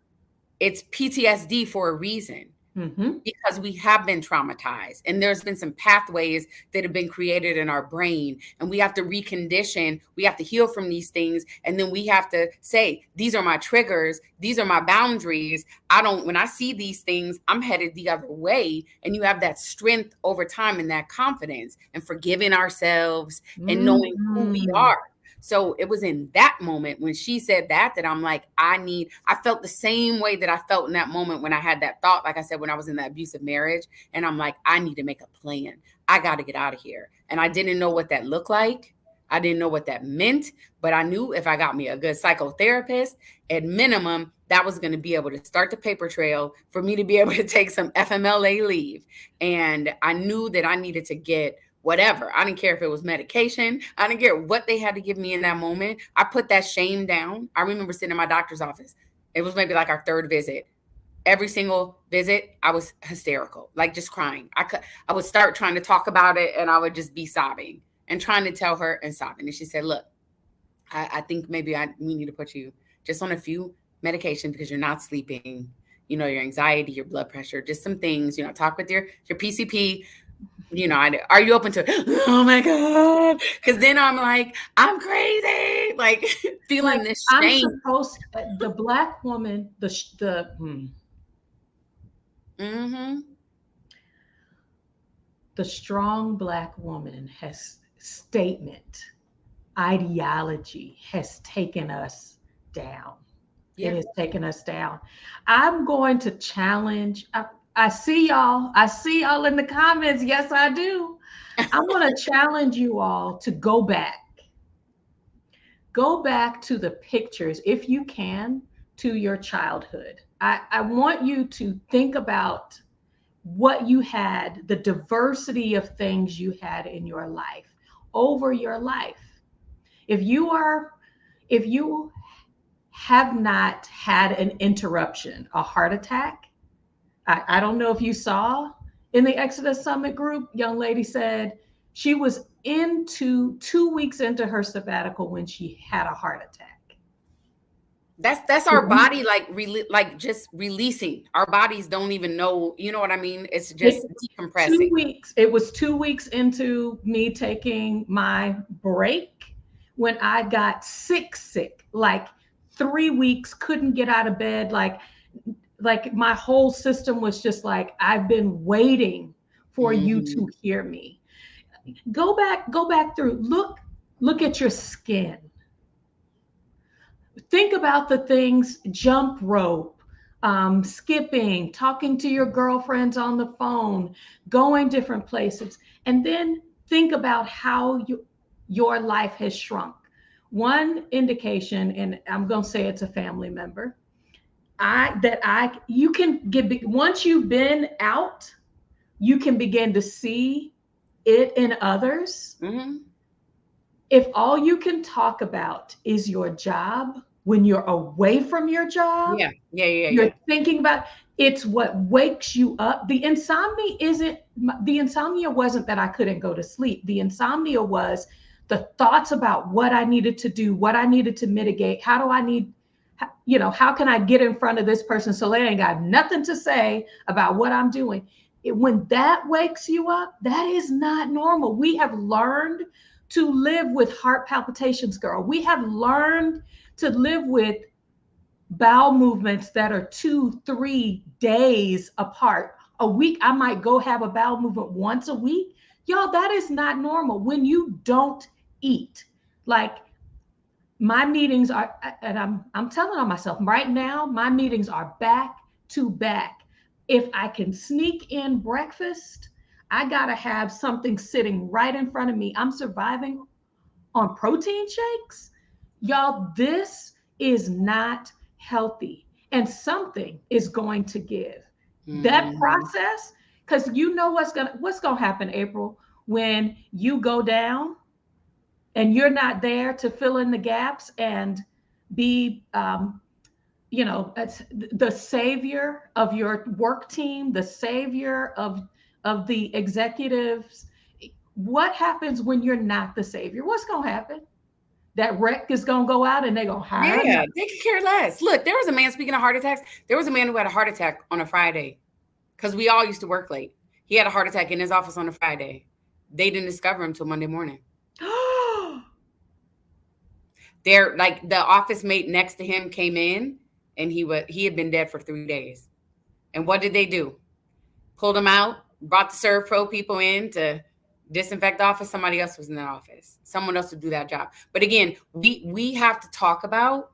it's PTSD for a reason. Because we have been traumatized, and there's been some pathways that have been created in our brain, and we have to recondition, we have to heal from these things, and then we have to say, these are my triggers, these are my boundaries. When I see these things, I'm headed the other way. And you have that strength over time and that confidence and forgiving ourselves and knowing who we are. So it was in that moment when she said that I'm like, I felt the same way that I felt in that moment when I had that thought, like I said, when I was in that abusive marriage. And I'm like, I need to make a plan. I got to get out of here. And I didn't know what that looked like. I didn't know what that meant, but I knew if I got me a good psychotherapist, at minimum, that was going to be able to start the paper trail for me to be able to take some FMLA leave. And I knew that I needed to get whatever. I didn't care if it was medication. I didn't care what they had to give me in that moment. I put that shame down. I remember sitting in my doctor's office. It was maybe like our third visit. Every single visit, I was hysterical, like just crying. I would start trying to talk about it, and I would just be sobbing and trying to tell her and sobbing. And she said, look, I think maybe we need to put you just on a few medications because you're not sleeping, your anxiety, your blood pressure, just some things, talk with your PCP. Are you open to it? Oh my God. Because then I'm like, I'm crazy. Like feeling like this shame. The Black woman, the strong Black woman ideology has taken us down. Yeah. It has taken us down. I'm going to challenge. I see y'all. I see y'all in the comments. Yes, I do. I'm going to challenge you all to go back. Go back to the pictures, if you can, to your childhood. I want you to think about what you had, the diversity of things you had in your life, over your life. If you have not had an interruption, a heart attack, I don't know if you saw in the Exodus Summit group, young lady said she was 2 weeks into her sabbatical when she had a heart attack. That's our body, like just releasing. Our bodies don't even know, you know what I mean? It's just decompressing. 2 weeks. It was 2 weeks into me taking my break when I got sick, like 3 weeks, couldn't get out of bed. Like my whole system was just like, I've been waiting for you to hear me. Go back through, look at your skin. Think about the things, jump rope, skipping, talking to your girlfriends on the phone, going different places. And then think about how your life has shrunk. One indication, and I'm going to say it's a family member, you can get, once you've been out, you can begin to see it in others. If all you can talk about is your job, when you're away from your job, you're thinking about, it's what wakes you up. The insomnia wasn't that I couldn't go to sleep. The insomnia was the thoughts about what I needed to do, what I needed to mitigate. How can I get in front of this person so they ain't got nothing to say about what I'm doing? When that wakes you up, that is not normal. We have learned to live with heart palpitations, girl. We have learned to live with bowel movements that are 2-3 days apart. A week, I might go have a bowel movement once a week. Y'all, that is not normal. When you don't eat, like my meetings are, and I'm telling on myself right now, my meetings are back to back. If I can sneak in breakfast, I gotta have something sitting right in front of me. I'm surviving on protein shakes. Y'all, this is not healthy, and something is going to give. That process Because you know what's gonna happen, Apryl, when you go down and you're not there to fill in the gaps and be the savior of your work team, the savior of the executives. What happens when you're not the savior? What's gonna happen? That wreck is gonna go out and they're gonna hire Yeah, another. they could care less. Look, there was a man, speaking of heart attacks, there was a man who had a heart attack on a Friday because we all used to work late. He had a heart attack in his office on a Friday. They didn't discover him till Monday morning. They're like, the office mate next to him came in and he had been dead for 3 days. And what did they do? Pulled him out, brought the Serve Pro people in to disinfect the office. Somebody else was in the office. Someone else to do that job. But again, we have to talk about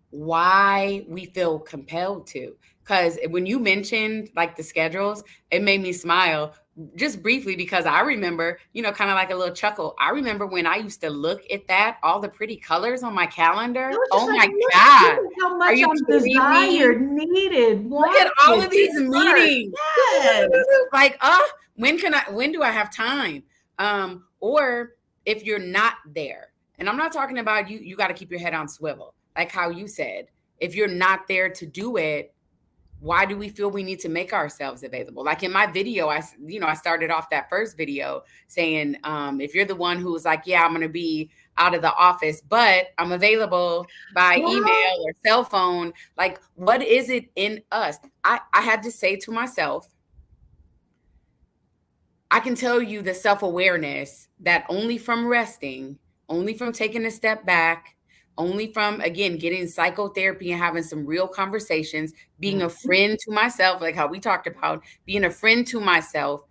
why we feel compelled to. Because when you mentioned like the schedules, it made me smile just briefly, because I remember, kind of like a little chuckle. I remember when I used to look at that, all the pretty colors on my calendar. Oh like, my God. How much Are you I'm kidding me? desired, needed, Look at all of these meetings. Yes. Like, when do I have time? Or if you're not there, and I'm not talking about you got to keep your head on swivel. Like how you said, if you're not there to do it, why do we feel we need to make ourselves available? Like in my video, I started off that first video saying, if you're the one who's like, yeah, I'm going to be out of the office, but I'm available by email or cell phone. Like, what is it in us? I had to say to myself, I can tell you the self-awareness that only from resting, only from taking a step back, only from, again, getting psychotherapy and having some real conversations, being a friend to myself, like how we talked about, being a friend to myself,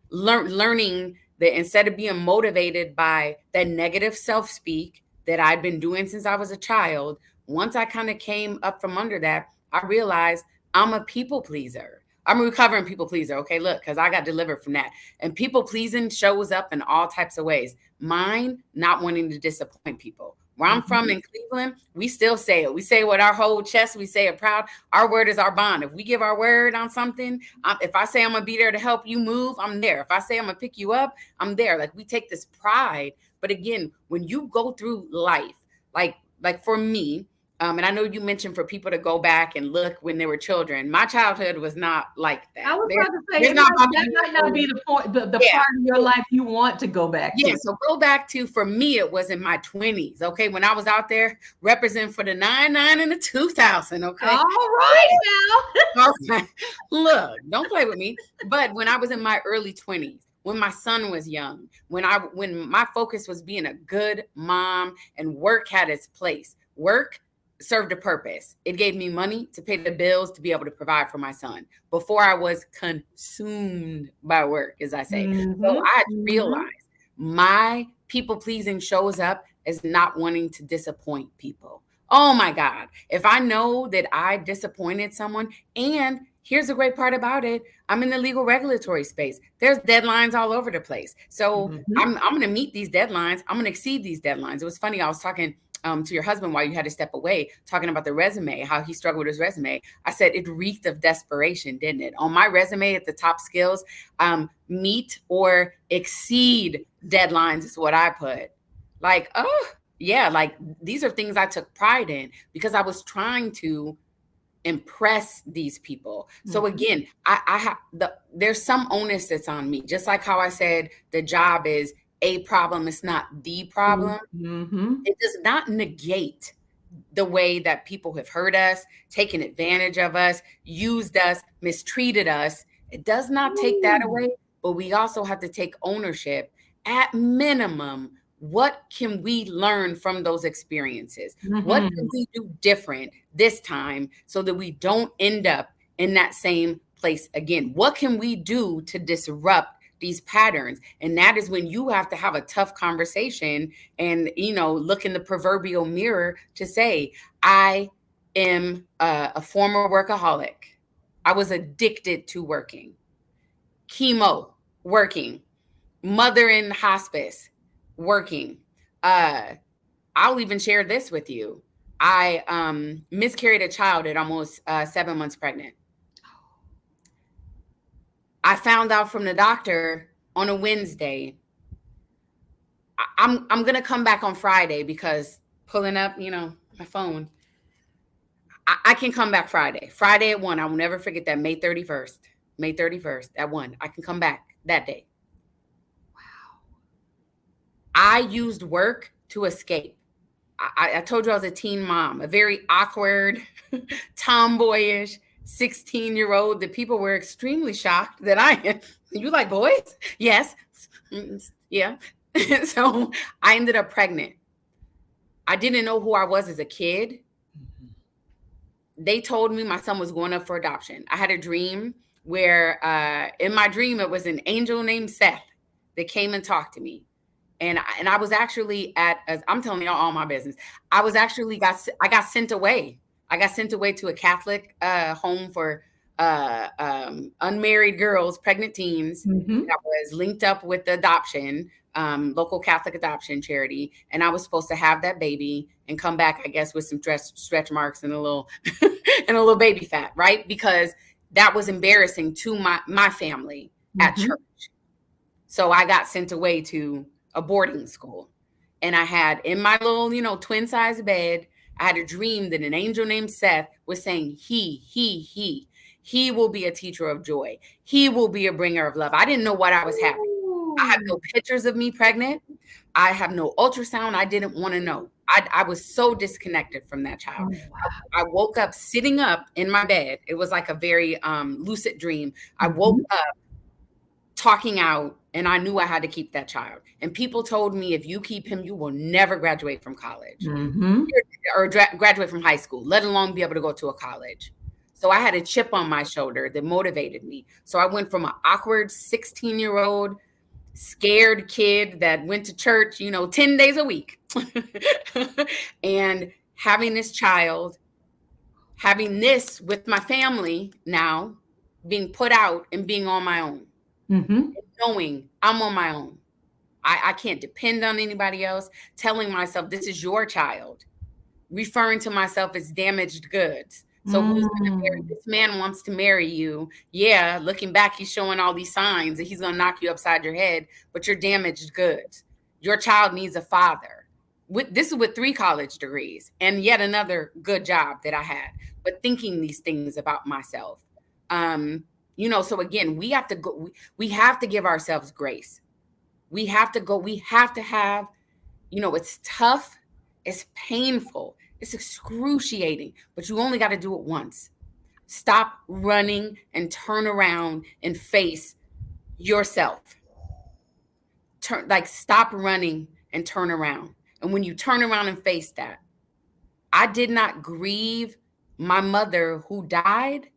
learning that instead of being motivated by that negative self-speak that I'd been doing since I was a child, once I kind of came up from under that, I realized I'm a people pleaser. I'm a recovering people pleaser. Okay, look, because I got delivered from that. And people pleasing shows up in all types of ways. Mine, not wanting to disappoint people. Where I'm from in Cleveland, we still say it. We say it with our whole chest. We say it proud. Our word is our bond. If we give our word on something, if I say I'm going to be there to help you move, I'm there. If I say I'm going to pick you up, I'm there. Like, we take this pride. But again, when you go through life, like for me, and I know you mentioned for people to go back and look when they were children. My childhood was not like that. I was about to say, that might not be the point, the part of your life you want to go back to. Yeah, so go back to, for me, it was in my 20s, okay? When I was out there representing for the 99 and the 2000, okay? All right now. All right. Look, don't play with me. But when I was in my early 20s, when my son was young, when my focus was being a good mom and work had its place. Work served a purpose. It gave me money to pay the bills to be able to provide for my son before I was consumed by work, as I say. So I realized my people pleasing shows up as not wanting to disappoint people. Oh my God. If I know that I disappointed someone, and here's the great part about it, I'm in the legal regulatory space. There's deadlines all over the place. So I'm going to meet these deadlines. I'm going to exceed these deadlines. It was funny. I was talking to your husband while you had to step away, talking about the resume, how he struggled with his resume. I said it reeked of desperation, didn't it? On my resume, at the top skills, meet or exceed deadlines is what I put. Like, oh yeah, like these are things I took pride in because I was trying to impress these people. So again, I have there's some onus that's on me. Just like how I said the job is a problem, it's not the problem. It does not negate the way that people have hurt us, taken advantage of us, used us, mistreated us. It does not take that away, but we also have to take ownership. At minimum, what can we learn from those experiences? What can we do different this time so that we don't end up in that same place again? What can we do to disrupt these patterns? And that is when you have to have a tough conversation and, look in the proverbial mirror to say, I am a former workaholic. I was addicted to working, chemo, working, mother in hospice, working. I'll even share this with you. I miscarried a child at almost 7 months pregnant. I found out from the doctor on a Wednesday. I'm gonna come back on Friday because pulling up, my phone. I can come back Friday. Friday at 1. I will never forget that. May 31st. May 31st at 1. I can come back that day. Wow. I used work to escape. I told you I was a teen mom, a very awkward, tomboyish 16-year-old that people were extremely shocked that I am. You like boys? Yes. Yeah. So I ended up pregnant. I didn't know who I was as a kid. They told me my son was going up for adoption. I had a dream where in my dream, it was an angel named Seth that came and talked to me. And I was actually I'm telling y'all all my business. I got sent away. I got sent away to a Catholic home for unmarried girls, pregnant teens. That was linked up with the adoption, local Catholic adoption charity. And I was supposed to have that baby and come back, I guess, with some stretch marks and a little and a little baby fat, right? Because that was embarrassing to my family at church. So I got sent away to a boarding school. And I had in my little, twin size bed, I had a dream that an angel named Seth was saying, he will be a teacher of joy. He will be a bringer of love. I didn't know what I was having. I have no pictures of me pregnant. I have no ultrasound. I didn't want to know. I was so disconnected from that child. I woke up sitting up in my bed. It was like a very lucid dream. I woke up talking out, and I knew I had to keep that child. And people told me, if you keep him, you will never graduate from college or graduate from high school, let alone be able to go to a college. So I had a chip on my shoulder that motivated me. So I went from an awkward 16-year-old scared kid that went to church, 10 days a week and having this child, having this with my family now, being put out and being on my own. Knowing I'm on my own. I can't depend on anybody else. Telling myself, this is your child. Referring to myself as damaged goods. So who's going to marry? This man wants to marry you. Yeah, looking back, he's showing all these signs that he's going to knock you upside your head, but you're damaged goods. Your child needs a father. This is with 3 college degrees and yet another good job that I had, but thinking these things about myself. So again, we have to go, we have to give ourselves grace. We have to have, it's tough, it's painful, it's excruciating, but you only got to do it once. Stop running and turn around and face yourself. Stop running and turn around. And when you turn around and face that, I did not grieve my mother who died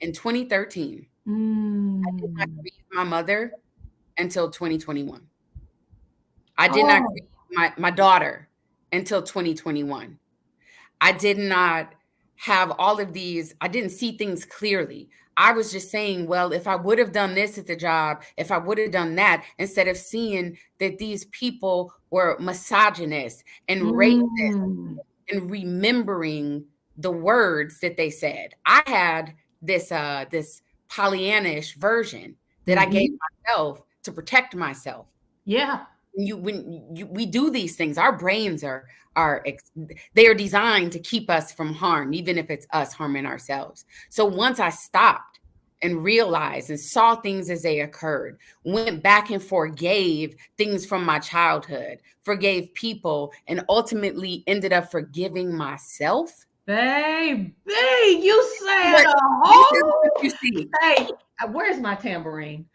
in 2013. I did not grieve my mother until 2021. I did not grieve my daughter until 2021. I did not have all of these. I didn't see things clearly. I was just saying, well, if I would have done this at the job, if I would have done that, instead of seeing that these people were misogynist and racist and remembering the words that they said. I had this Pollyannish version that I gave myself to protect myself. Yeah. We do these things, our brains they are designed to keep us from harm, even if it's us harming ourselves. So once I stopped and realized and saw things as they occurred, went back and forgave things from my childhood, forgave people, and ultimately ended up forgiving myself. Baby, you said a whole. You see. Hey, where's my tambourine?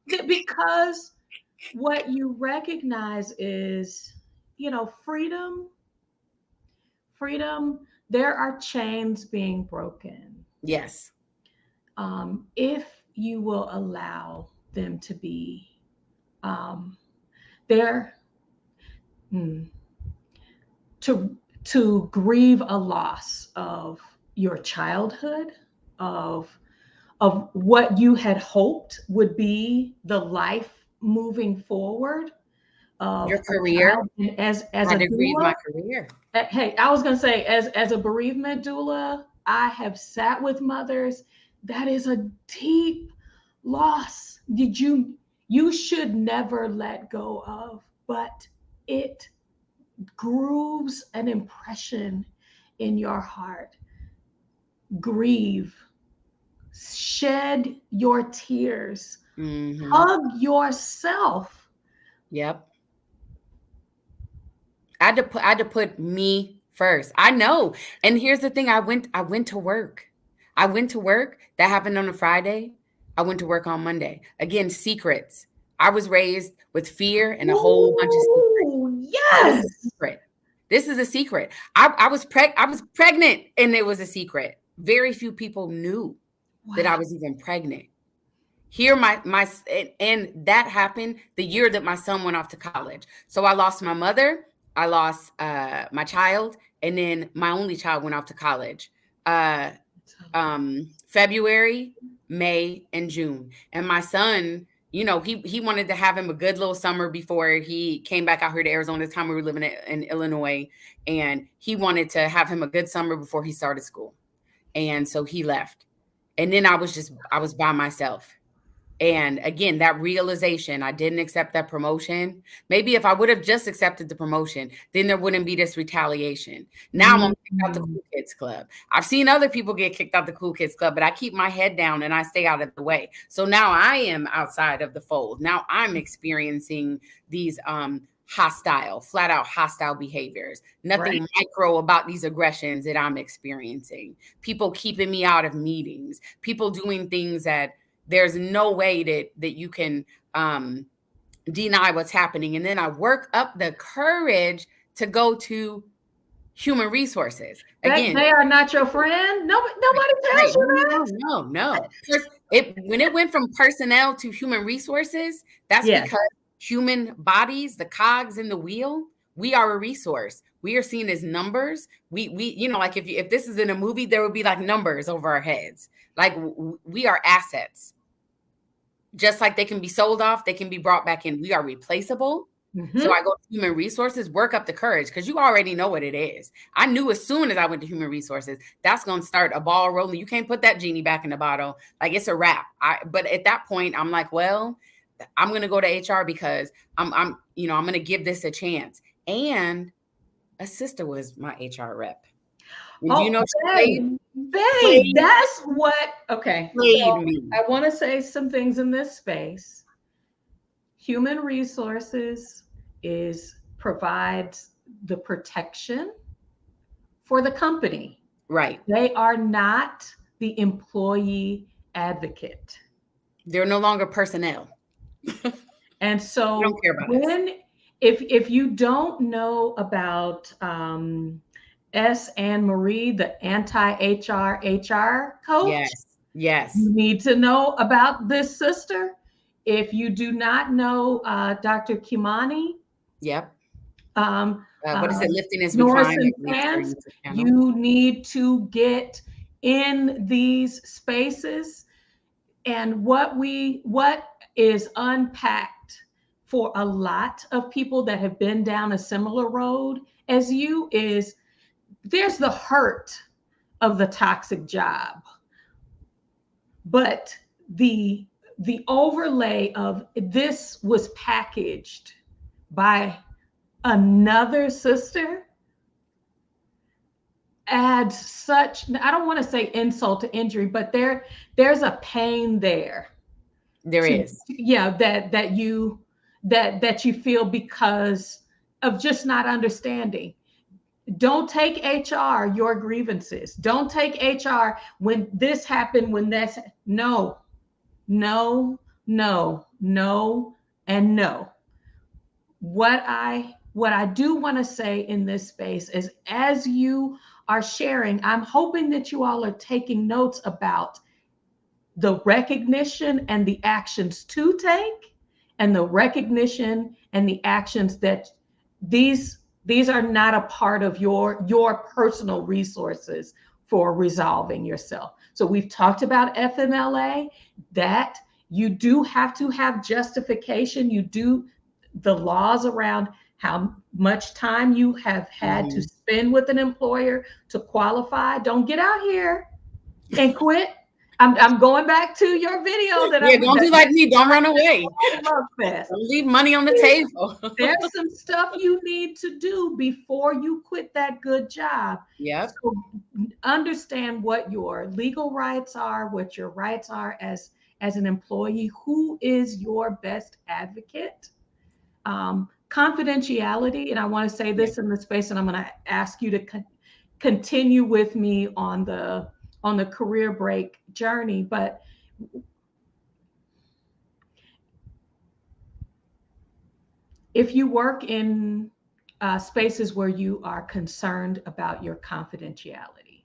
Because what you recognize is, freedom, there are chains being broken. Yes. If you will allow them to be there, to grieve a loss of your childhood, of what you had hoped would be the life moving forward. Your career. As a doula, my career. Hey, I was going to say, as a bereavement doula, I have sat with mothers. That is a deep loss. You should never let go of, but it grooves an impression in your heart. Grieve, shed your tears, hug yourself. Yep. I had to put me first. I know. And here's the thing. I went to work. I went to work. That happened on a Friday. I went to work on Monday. Again, secrets. I was raised with fear and a whole bunch of secrets. Ooh, yes. Secret. This is a secret. I was pregnant, and it was a secret. Very few people knew that I was even pregnant. Here, and that happened the year that my son went off to college. So I lost my mother, I lost my child, and then my only child went off to college. February, May, and June. And my son, he wanted to have him a good little summer before he came back out here to Arizona. This time we were living in Illinois, and he wanted to have him a good summer before he started school. And so he left. And then I was by myself. And again, that realization, I didn't accept that promotion. Maybe if I would have just accepted the promotion, then there wouldn't be this retaliation. Now I'm kicked out the Cool Kids Club. I've seen other people get kicked out the Cool Kids Club, but I keep my head down and I stay out of the way. So now I am outside of the fold. Now I'm experiencing these flat out hostile behaviors. Nothing micro about these aggressions that I'm experiencing. People keeping me out of meetings. People doing things that there's no way that you can deny what's happening. And then I work up the courage to go to human resources. Again, they are not your friend. Nobody tells you that. No. When it went from personnel to human resources, that's because human bodies, the cogs in the wheel, we are a resource. We are seen as numbers. We like if this is in a movie, there would be like numbers over our heads. Like we are assets. Just like they can be sold off, they can be brought back in. We are replaceable. So I go to human resources, work up the courage, because you already know what it is. I knew as soon as I went to human resources, that's going to start a ball rolling. You can't put that genie back in the bottle. Like it's a wrap. But at that point, I'm like, well, I'm going to go to HR because I'm going to give this a chance. And a sister was my HR rep. That's what. Okay. So I want to say some things in this space. Human resources provides the protection for the company. Right. They are not the employee advocate. They're no longer personnel. And so don't care about if you don't know about S. Anne Marie, the anti-HR HR coach. Yes. You need to know about this sister. If you do not know Dr. Kimani. Yep. What is it? Lifting as we Norris climb. and Pants, you need to get in these spaces. And what is unpacked for a lot of people that have been down a similar road as you is there's the hurt of the toxic job, but the overlay of this was packaged by another sister adds such, I don't want to say insult to injury, but there's a pain there. There is. Yeah, that you feel because of just not understanding. Don't take HR your grievances. Don't take HR when this happened, when that's no, and no. What I do want to say in this space is as you are sharing, I'm hoping that you all are taking notes about the recognition and the actions to take, and the recognition and the actions that these are not a part of your personal resources for resolving yourself. So we've talked about FMLA, that you do have to have justification. You do the laws around how much time you have had to spend with an employer to qualify. Don't get out here and quit. I'm going back to your video that don't do like me. Don't run away. Love fest. Don't leave money on the table. There's some stuff you need to do before you quit that good job. Yep. So understand what your legal rights are, what your rights are as an employee, who is your best advocate. Confidentiality, and I want to say this in the space, and I'm going to ask you to continue with me on the career break journey, but if you work in spaces where you are concerned about your confidentiality,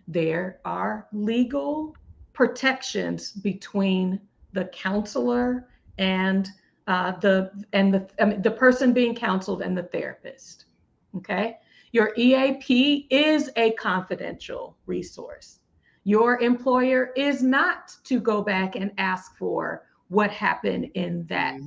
there are legal protections between the counselor and the person being counseled and the therapist. Okay. Your EAP is a confidential resource. Your employer is not to go back and ask for what happened in that.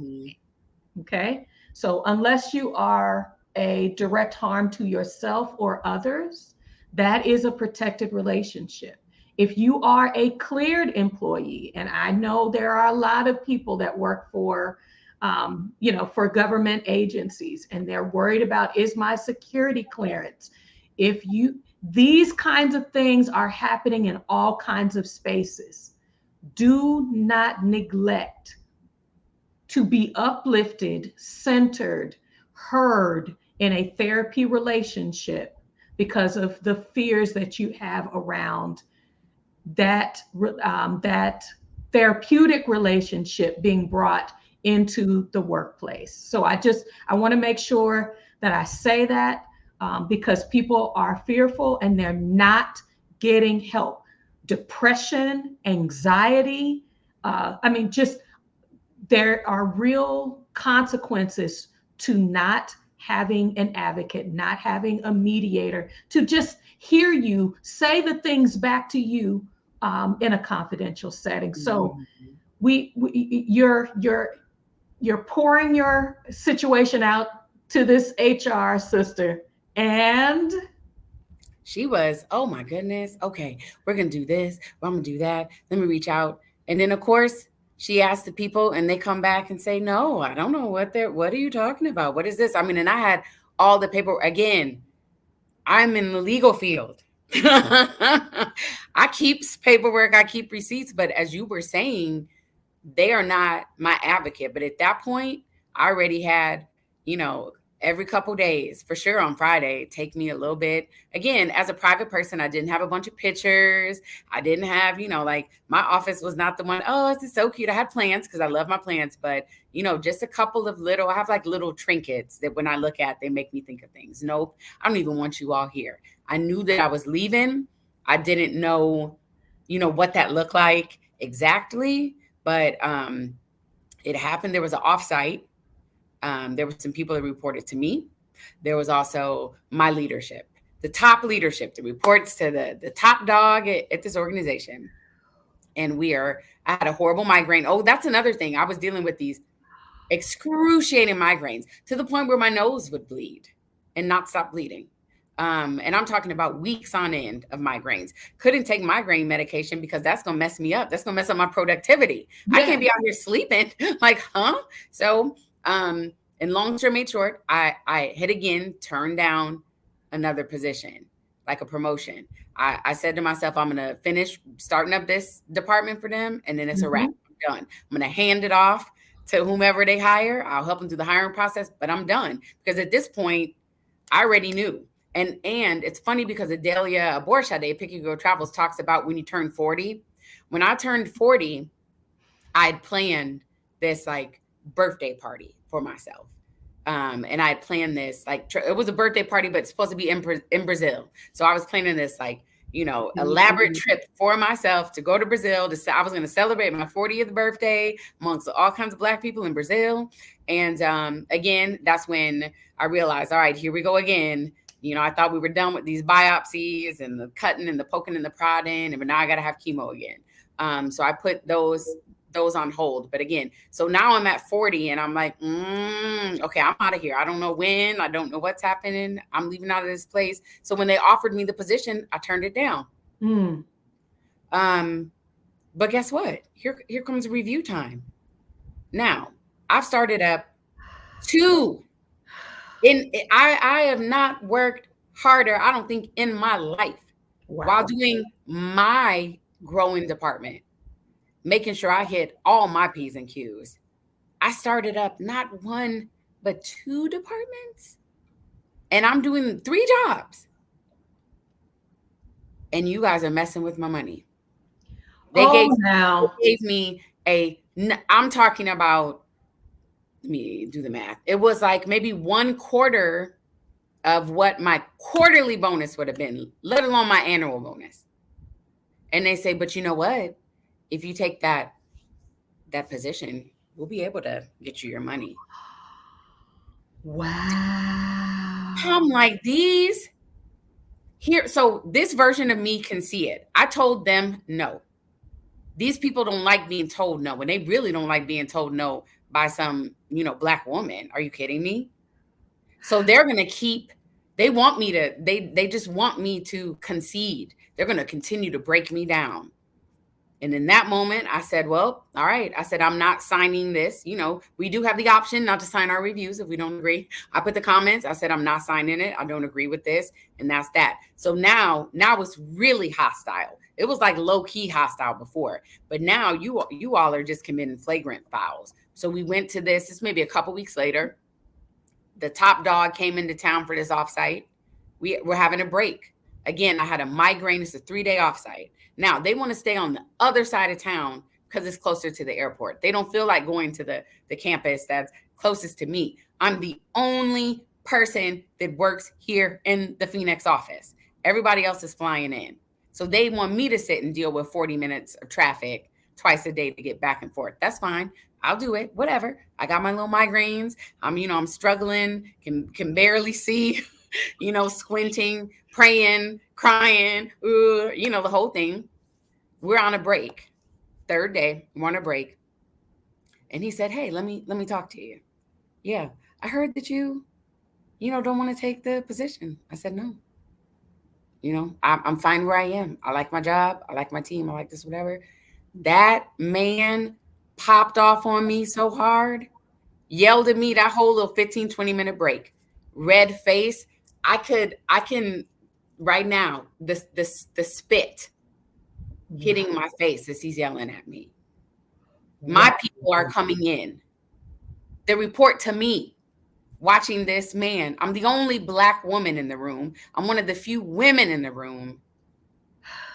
Okay. So unless you are a direct harm to yourself or others, that is a protected relationship. If you are a cleared employee, and I know there are a lot of people that work for, for government agencies, and they're worried about, is my security clearance? These kinds of things are happening in all kinds of spaces. Do not neglect to be uplifted, centered, heard in a therapy relationship because of the fears that you have around that therapeutic relationship being brought into the workplace. So I want to make sure that I say that because people are fearful and they're not getting help. Depression, anxiety, there are real consequences to not having an advocate, not having a mediator to just hear you say the things back to you in a confidential setting. So you're pouring your situation out to this HR sister, and she was, oh my goodness. Okay, we're going to do this. I'm going to do that. Let me reach out. And then of course, she asked the people and they come back and say, no, I don't know what are you talking about? What is this? I mean, and I had all the paperwork. Again, I'm in the legal field. I keep paperwork, I keep receipts, but as you were saying, they are not my advocate. But at that point, I already had, every couple days, for sure on Friday, take me a little bit. Again, as a private person, I didn't have a bunch of pictures. I didn't have, like my office was not the one, oh, this is so cute. I had plants because I love my plants, but, just a couple of I have like little trinkets that when I look at, they make me think of things. Nope, I don't even want you all here. I knew that I was leaving. I didn't know, what that looked like exactly, but it happened. There was an offsite. There were some people that reported to me. There was also my leadership, the top leadership that reports to the top dog at this organization. And I had a horrible migraine. Oh, that's another thing. I was dealing with these excruciating migraines to the point where my nose would bleed and not stop bleeding. And I'm talking about weeks on end of migraines. Couldn't take migraine medication because that's going to mess me up. That's going to mess up my productivity. Yeah. I can't be out here sleeping. Like, huh? So, and long story made short, I had again turned down another position, like a promotion. I said to myself, I'm going to finish starting up this department for them. And then it's a wrap. I'm done. I'm going to hand it off to whomever they hire. I'll help them through the hiring process, but I'm done because at this point I already knew. And it's funny because Adelia Borshade, Pick Your Girl Travels, talks about when you turn 40. When I turned 40, I'd planned this like birthday party for myself. And I had planned this, like, it was a birthday party, but it's supposed to be in Brazil. So I was planning this, like, elaborate trip for myself to go to Brazil. I was going to celebrate my 40th birthday amongst all kinds of Black people in Brazil. And again, that's when I realized, all right, here we go again. I thought we were done with these biopsies and the cutting and the poking and the prodding, but now I got to have chemo again. So I put those those on hold. But again, so now I'm at 40 and I'm like, okay, I'm out of here. I don't know when, I don't know what's happening. I'm leaving out of this place. So when they offered me the position, I turned it down. But guess what? Here comes review time. Now I've started up 2. I have not worked harder, I don't think, in my life while doing my growing department, making sure I hit all my P's and Q's. I started up not 1, but 2 departments, and I'm doing 3 jobs. And you guys are messing with my money. They gave me I'm talking about, let me do the math. It was like maybe 1/4 of what my quarterly bonus would have been, let alone my annual bonus. And they say, but you know what? If you take that position, we'll be able to get you your money. Wow. I'm like, these here. So this version of me can see it. I told them no. These people don't like being told no, and they really don't like being told no by some, Black woman. Are you kidding me? So they're going to they want me to, they just want me to concede. They're going to continue to break me down. And in that moment, I said, well, all right. I said, I'm not signing this. We do have the option not to sign our reviews if we don't agree. I put the comments. I said, I'm not signing it. I don't agree with this. And that's that. So now it's really hostile. It was like low key hostile before, but now you all are just committing flagrant fouls. So we went to this maybe a couple weeks later. The top dog came into town for this offsite. We're having a break. Again, I had a migraine. It's a 3-day offsite. Now they want to stay on the other side of town because it's closer to the airport. They don't feel like going to the campus that's closest to me. I'm the only person that works here in the Phoenix office. Everybody else is flying in. So they want me to sit and deal with 40 minutes of traffic twice a day to get back and forth. That's fine. I'll do it. Whatever. I got my little migraines. I'm struggling, can barely see, squinting, praying, crying, the whole thing. We're on a break. 3rd day, we're on a break. And he said, hey, let me talk to you. Yeah. I heard that you don't want to take the position. I said, no. I'm fine where I am. I like my job. I like my team. I like this, whatever. That man popped off on me so hard, yelled at me that whole little 15, 20-minute break, red face. I can right now, the spit hitting my face as he's yelling at me. My people are coming in. They report to me. Watching this man, I'm the only Black woman in the room. I'm one of the few women in the room.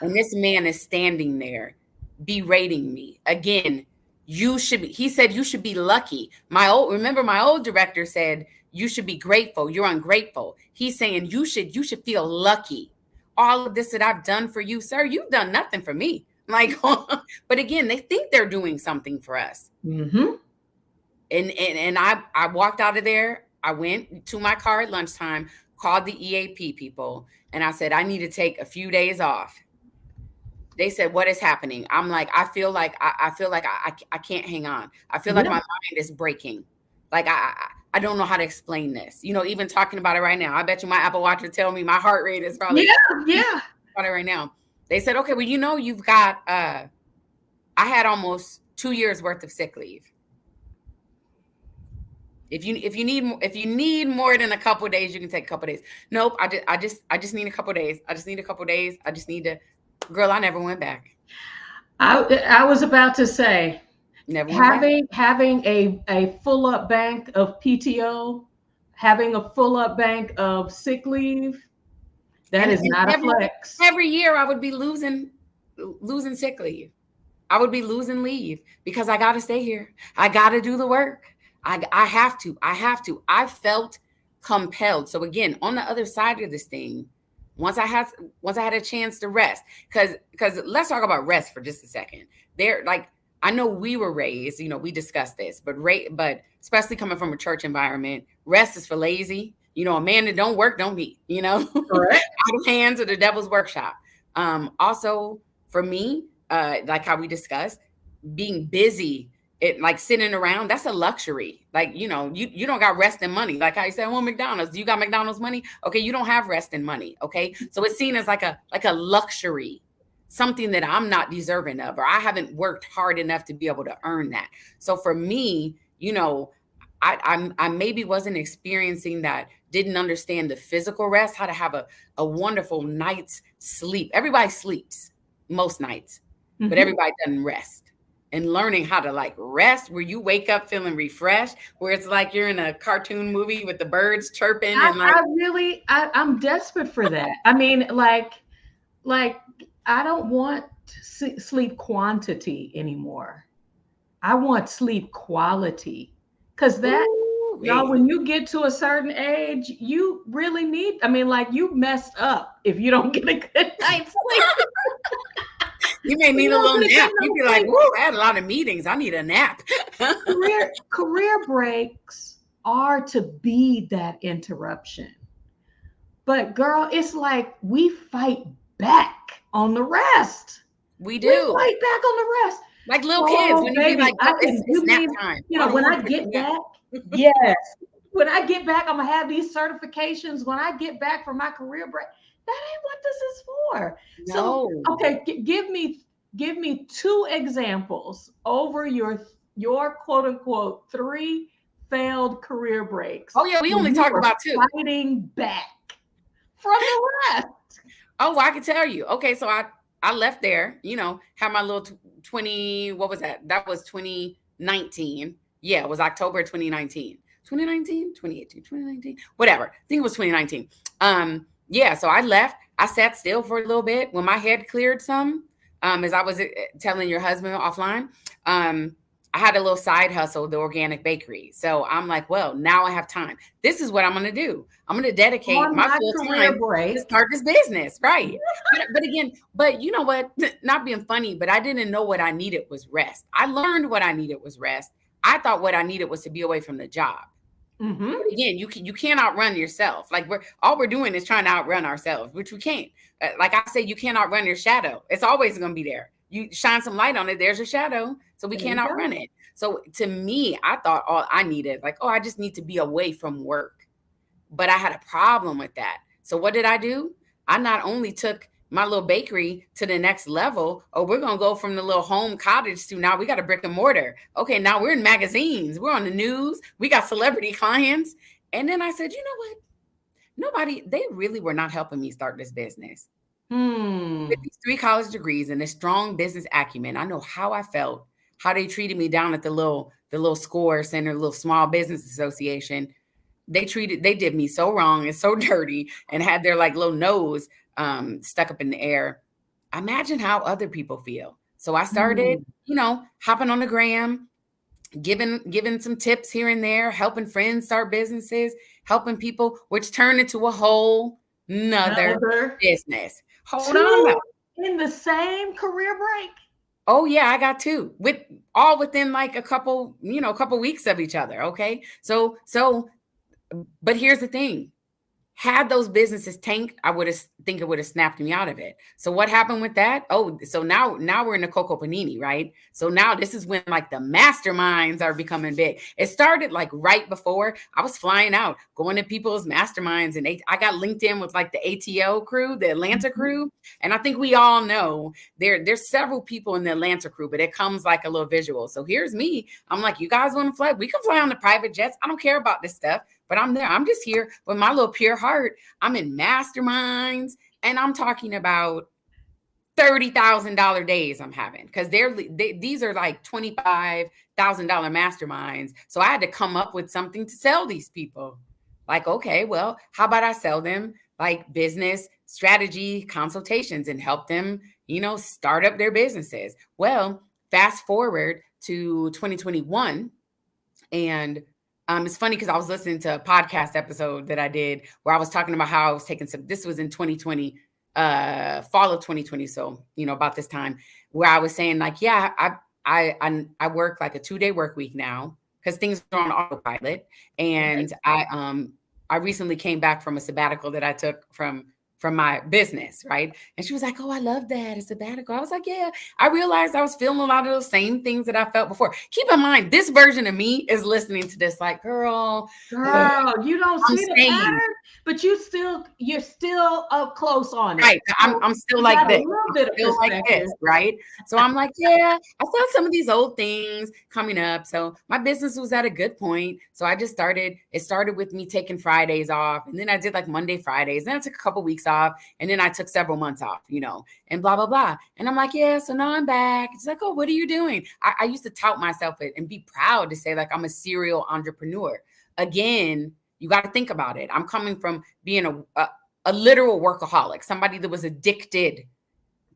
And this man is standing there berating me. Again, he said, you should be lucky. My old director said, you should be grateful. You're ungrateful. He's saying you should feel lucky. All of this that I've done for you, sir, you've done nothing for me. Like, but again, they think they're doing something for us. Mm-hmm. And I walked out of there. I went to my car at lunchtime, called the EAP people, and I said, I need to take a few days off. They said, what is happening? I'm like, I feel like I can't hang on. I feel like my mind is breaking. Like I don't know how to explain this. Even talking about it right now, I bet you my Apple Watch would tell me my heart rate is probably about it right now. They said, okay, well, you've got I had almost 2 years worth of sick leave. If you need more than a couple of days, you can take a couple of days. Nope, I just need a couple of days. I just need a couple of days. I just need to. Girl, I never went back. I was about to say, having a full up bank of PTO, having a full up bank of sick leave, that is not a flex. Every year I would be losing sick leave. I would be losing leave because I got to stay here. I got to do the work. I have to. I felt compelled. So again, on the other side of this thing, once I had a chance to rest, because let's talk about rest for just a second. I know we were raised, we discussed this, but especially coming from a church environment, rest is for lazy. A man that don't work, don't eat, Correct. Out of hands of the devil's workshop. Also for me, like how we discussed, being busy, it like sitting around, that's a luxury. Like, you don't got rest and money. Like how you said, well, McDonald's, you got McDonald's money. Okay. You don't have rest and money. Okay. So it's seen as like a luxury, something that I'm not deserving of, or I haven't worked hard enough to be able to earn that. So for me, I maybe wasn't experiencing that, didn't understand the physical rest, how to have a wonderful night's sleep. Everybody sleeps most nights, but everybody doesn't rest. And learning how to like rest where you wake up feeling refreshed, where it's like you're in a cartoon movie with the birds chirping. And like, I'm desperate for that. I mean, like I don't want sleep quantity anymore. I want sleep quality. Because y'all, when you get to a certain age, you really need, I mean, like you messed up if you don't get a good night's sleep. You may need a little nap. You'd be like, whoa, I had a lot of meetings. I need a nap. Career breaks are to be that interruption. But girl, it's like we fight back on the rest. We do. We fight back on the rest. Like little kids, when you be like, it's nap time. When I get back, yes. When I get back, I'm going to have these certifications. When I get back from my career break, that ain't what this is for. No. So, okay, give me 2 examples over your quote unquote 3 failed career breaks. Oh yeah, we only talked about 2. Fighting back from the rest. Oh, well, I can tell you. Okay, so I left there, had my little 20, what was that? That was 2019. Yeah, it was October 2019. 2019, 2018, 2019, whatever. I think it was 2019. Yeah, so I left. I sat still for a little bit when my head cleared some. As I was telling your husband offline, I had a little side hustle, the organic bakery. So I'm like, well, now I have time. This is what I'm going to do. I'm going to dedicate my full time to start this business. Right. but you know what? Not being funny, but I didn't know what I needed was rest. I learned what I needed was rest. I thought what I needed was to be away from the job. Mm-hmm. But again, you can't outrun yourself. Like all we're doing is trying to outrun ourselves, which we can't. Like I say, you can't outrun your shadow. It's always going to be there. You shine some light on it, there's your shadow. So we can't outrun it. So to me, I thought all I needed, like, I just need to be away from work. But I had a problem with that. So what did I do? I not only took my little bakery to the next level. Oh, we're going to go from the little home cottage to now we got a brick and mortar. Okay, now we're in magazines. We're on the news. We got celebrity clients. And then I said, you know what? They really were not helping me start this business. With these 3 college degrees and a strong business acumen, I know how I felt, how they treated me down at the little SCORE Center, little small business association. They did me so wrong and so dirty and had their like little nose stuck up in the air. Imagine how other people feel. So I started, hopping on the gram, giving some tips here and there, helping friends start businesses, helping people, which turned into a whole nother business. Hold on. In the same career break? Oh yeah, I got 2 within like a couple weeks of each other. Okay. So, but here's the thing. Had those businesses tanked, I think it would have snapped me out of it. So what happened with that? Oh, so now we're in the Coco Panini, right? So now this is when like the masterminds are becoming big. It started like right before I was flying out, going to people's masterminds, and I got linked in with like the ATL crew, the Atlanta crew. And I think we all know there's several people in the Atlanta crew, but it comes like a little visual. So here's me. I'm like, you guys want to fly? We can fly on the private jets. I don't care about this stuff. But I'm there. I'm just here with my little pure heart. I'm in masterminds, and I'm talking about $30,000 days I'm having, because these are like $25,000 masterminds. So I had to come up with something to sell these people. Like, okay, well, how about I sell them like business strategy consultations and help them, start up their businesses. Well, fast forward to 2021, and it's funny because I was listening to a podcast episode that I did where I was talking about how I was taking this was in 2020, fall of 2020. So, about this time, where I was saying like, yeah, I work like a 2-day work week now because things are on autopilot. And I recently came back from a sabbatical that I took from from my business, right? And she was like, oh, I love that. It's a sabbatical. I was like, yeah. I realized I was feeling a lot of those same things that I felt before. Keep in mind, this version of me is listening to this like, girl, you don't I'm see the staying. pattern, but you're still up close on it. Right. So I'm still you like got a this. little I'm bit of still like perspective. this, right? So I'm like, yeah, I felt some of these old things coming up. So my business was at a good point. So I just started, it started with me taking Fridays off. And then I did like Monday, Fridays. Then I took a couple weeks off. And then I took several months off, you know, and blah, blah, blah. And I'm like, yeah, so now I'm back. It's like, oh, what are you doing? I used to tout myself and be proud to say like, I'm a serial entrepreneur. Again, you got to think about it. I'm coming from being a literal workaholic, somebody that was addicted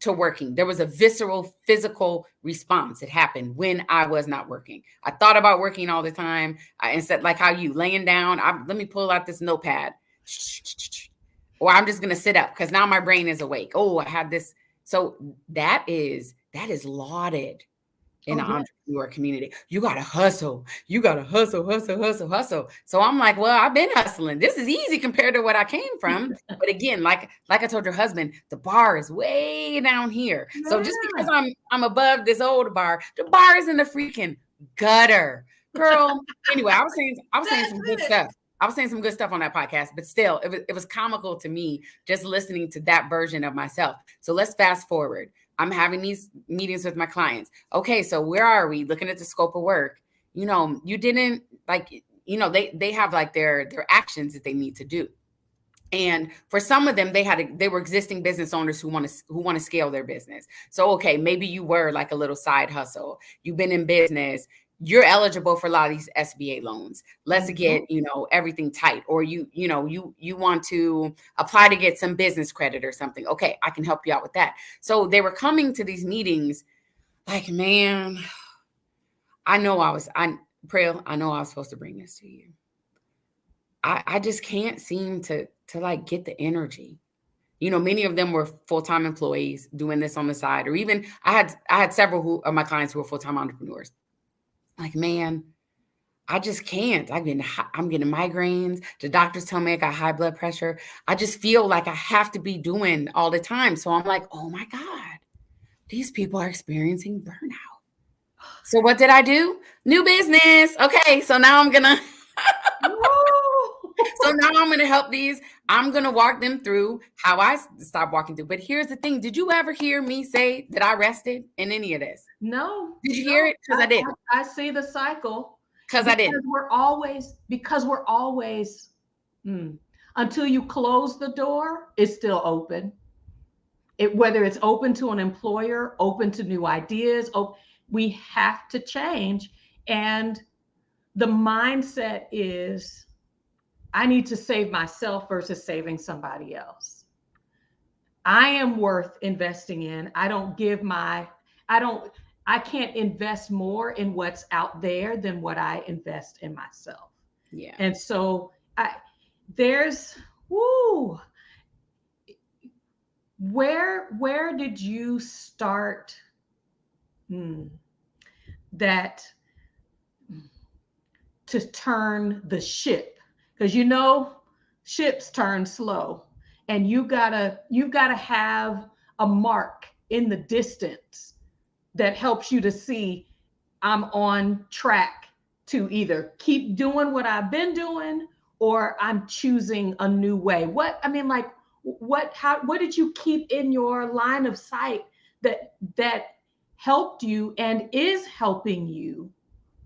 to working. There was a visceral physical response. It happened when I was not working. I thought about working all the time. Instead, like how you laying down, let me pull out this notepad, or I'm just going to sit up because now my brain is awake. Oh, I had this. So that is lauded in an entrepreneur community. You got to hustle. You got to hustle, hustle, hustle, hustle. So I'm like, well, I've been hustling. This is easy compared to what I came from. But again, like I told your husband, the bar is way down here. Yeah. So just because I'm above this old bar, the bar is in the freaking gutter, girl. Anyway, I was saying some good stuff. I was saying some good stuff on that podcast, but still, it was comical to me just listening to that version of myself. So let's fast forward. I'm having these meetings with my clients. Okay, so where are we? Looking at the scope of work. You know, you didn't like, you know, they have like their actions that they need to do. And for some of them, they were existing business owners who want to scale their business. So, okay, maybe you were like a little side hustle. You've been in business. You're eligible for a lot of these SBA loans. Let's get, you know, everything tight. Or you want to apply to get some business credit or something. Okay, I can help you out with that. So they were coming to these meetings like, man, Pryl, I know I was supposed to bring this to you. I just can't seem to like get the energy. You know, many of them were full-time employees doing this on the side, or even I had several of my clients who were full-time entrepreneurs. Like, man, I just can't. I'm getting migraines. The doctors tell me I got high blood pressure. I just feel like I have to be doing all the time. So I'm like, oh my God, these people are experiencing burnout. So what did I do? New business. Okay, so now I'm gonna help these. I'm going to walk them through how I stopped walking through. But here's the thing. Did you ever hear me say that I rested in any of this? No. Did you hear it? Because I did. I see the cycle. Because I did. We're always, until you close the door, it's still open. Whether it's open to an employer, open to new ideas, we have to change. And the mindset is, I need to save myself versus saving somebody else. I am worth investing in. I can't invest more in what's out there than what I invest in myself. Yeah. And so where did you start that to turn the ship? Because you know ships turn slow, and you've got to have a mark in the distance that helps you to see I'm on track to either keep doing what I've been doing or I'm choosing a new way. What did you keep in your line of sight that helped you and is helping you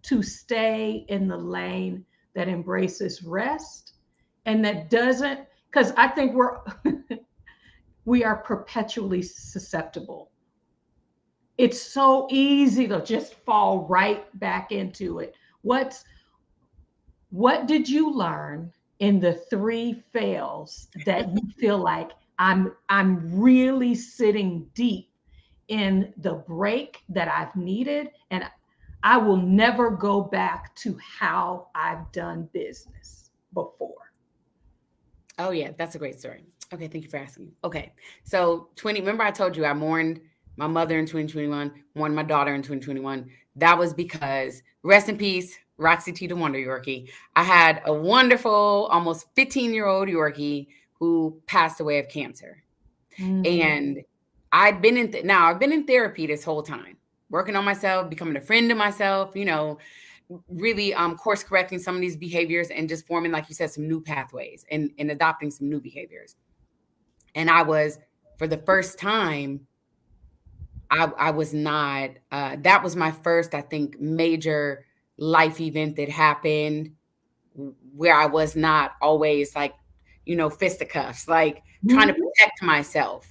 to stay in the lane that embraces rest and that doesn't, because I think we are perpetually susceptible. It's so easy to just fall right back into it. What did you learn in the 3 fails that you feel like I'm really sitting deep in the break that I've needed, and I will never go back to how I've done business before? Oh yeah, that's a great story. Okay, thank you for asking. Okay, so remember I told you I mourned my mother in 2021, mourned my daughter in 2021. That was because, rest in peace, Roxy T. the Wonder Yorkie. I had a wonderful, almost 15-year-old Yorkie who passed away of cancer. Mm. And I've been in therapy this whole time, working on myself, becoming a friend to myself, really course correcting some of these behaviors and just forming, like you said, some new pathways and adopting some new behaviors. And I was, for the first time, I was not, that was my first, I think, major life event that happened where I was not always like, fisticuffs, like trying to protect myself,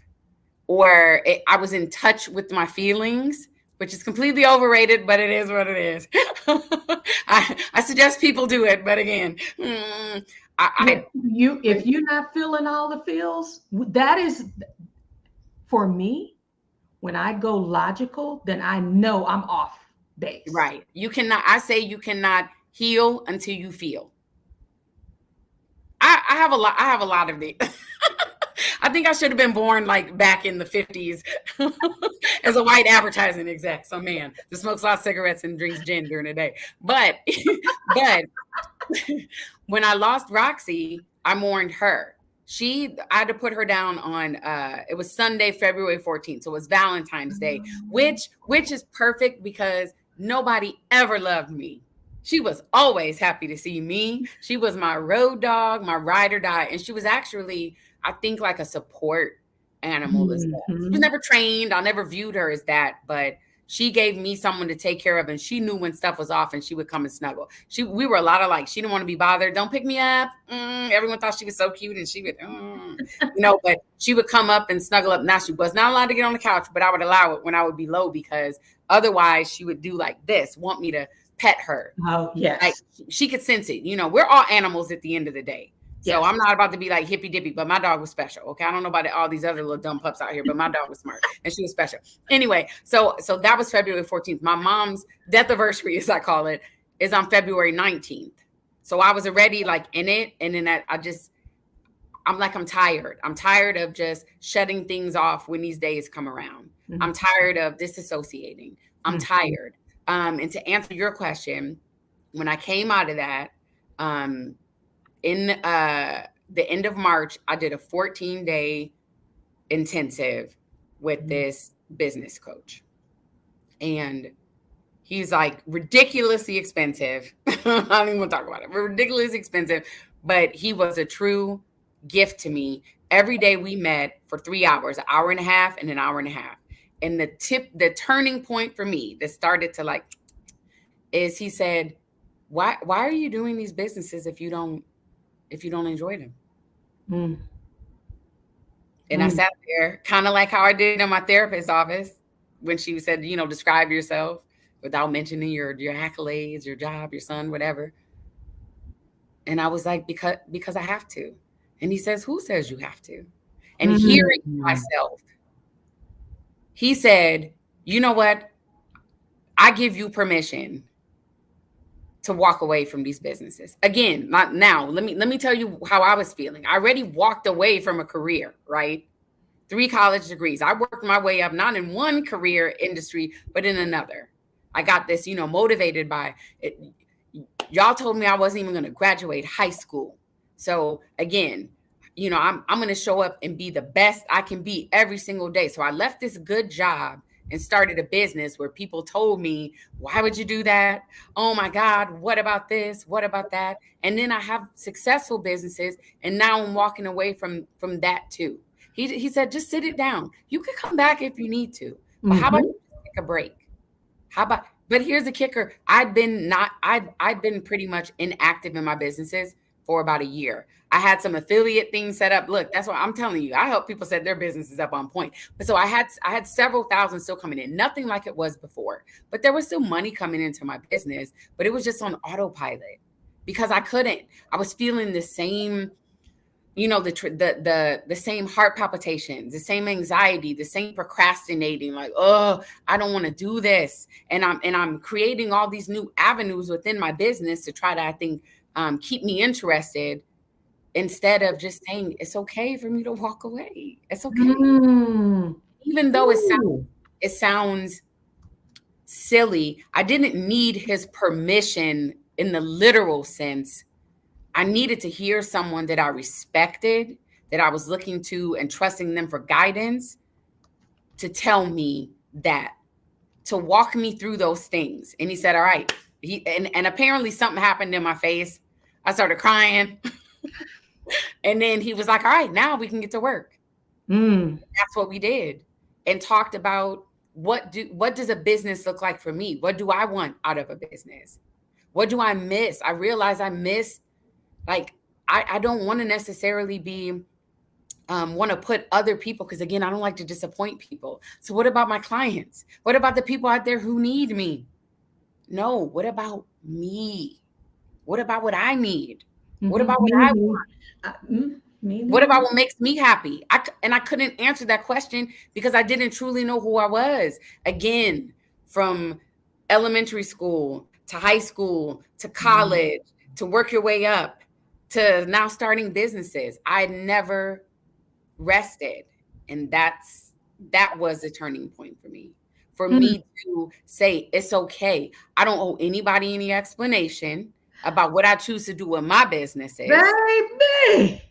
or I was in touch with my feelings, which is completely overrated, but it is what it is. I suggest people do it, but again, if you're not feeling all the feels, that is, for me, when I go logical, then I know I'm off base. Right. I say you cannot heal until you feel. I have a lot of it. I think I should have been born like back in the 50s as a white advertising exec. So man, that smokes a lot of cigarettes and drinks gin during the day. But when I lost Roxy, I mourned her. I had to put her down on, it was Sunday, February 14th. So it was Valentine's Day, which is perfect because nobody ever loved me. She was always happy to see me. She was my road dog, my ride or die. And she was actually, I think, like a support animal as well. She was never trained. I never viewed her as that, but she gave me someone to take care of, and she knew when stuff was off and she would come and snuggle. We were a lot alike. She didn't want to be bothered. Don't pick me up. Everyone thought she was so cute, and she would, but she would come up and snuggle up. Now, she was not allowed to get on the couch, but I would allow it when I would be low, because otherwise she would do like this, want me to pet her. Oh, yes. Like, she could sense it. We're all animals at the end of the day. So yes. I'm not about to be like hippy dippy, but my dog was special. Okay. I don't know about all these other little dumb pups out here, but my dog was smart and she was special. Anyway, so that was February 14th. My mom's death anniversary, as I call it, is on February 19th. So I was already like in it. And then I'm tired. I'm tired of just shutting things off when these days come around. Mm-hmm. I'm tired of disassociating. I'm tired. And to answer your question, when I came out of that, in the end of March, I did a 14-day intensive with this business coach. And he's like ridiculously expensive. I don't even want to talk about it. Ridiculously expensive, but he was a true gift to me. Every day we met for 3 hours, an hour and a half and an hour and a half. And the turning point for me that started to is he said, why are you doing these businesses if you don't enjoy them? And I sat there kind of like how I did in my therapist's office when she said, describe yourself without mentioning your accolades, your job, your son, whatever. And I was like, because I have to. And he says, who says you have to? And hearing myself, he said, you know what? I give you permission to walk away from these businesses. Again, not now. Let me tell you how I was feeling. I already walked away from a career, right? 3 college degrees. I worked my way up, not in one career industry, but in another. I got this, motivated by it. Y'all told me I wasn't even going to graduate high school. So again, I'm going to show up and be the best I can be every single day. So I left this good job and started a business where people told me, why would you do that? Oh my God, what about this? What about that? And then I have successful businesses, and now I'm walking away from that too. He said, just sit it down. You could come back if you need to. But how about you take a break? But here's the kicker. I'd been pretty much inactive in my businesses for about a year. I had some affiliate things set up. Look, that's what I'm telling you. I help people set their businesses up on point. But so I had several thousand still coming in, nothing like it was before, but there was still money coming into my business, but it was just on autopilot because I was feeling the same, the same heart palpitations, the same anxiety, the same procrastinating, like, oh, I don't want to do this. And I'm creating all these new avenues within my business to try to, I think, keep me interested, instead of just saying, it's okay for me to walk away. It's okay. Even though it sounds silly, I didn't need his permission in the literal sense. I needed to hear someone that I respected, that I was looking to and trusting them for guidance to tell me that, to walk me through those things. And he said, all right. And apparently something happened in my face. I started crying. And then he was like, all right, now we can get to work. That's what we did, and talked about what does a business look like for me? What do I want out of a business? What do I miss? I realize I miss, like, I don't want to necessarily be want to put other people, because again, I don't like to disappoint people. So what about my clients? What about the people out there who need me? No, what about me? What about what I need? What about what I want? What about what makes me happy? I couldn't answer that question because I didn't truly know who I was. Again, from elementary school to high school to college to work your way up to now starting businesses, I never rested. And that was a turning point for me. For me to say, it's okay. I don't owe anybody any explanation about what I choose to do with my businesses. Baby.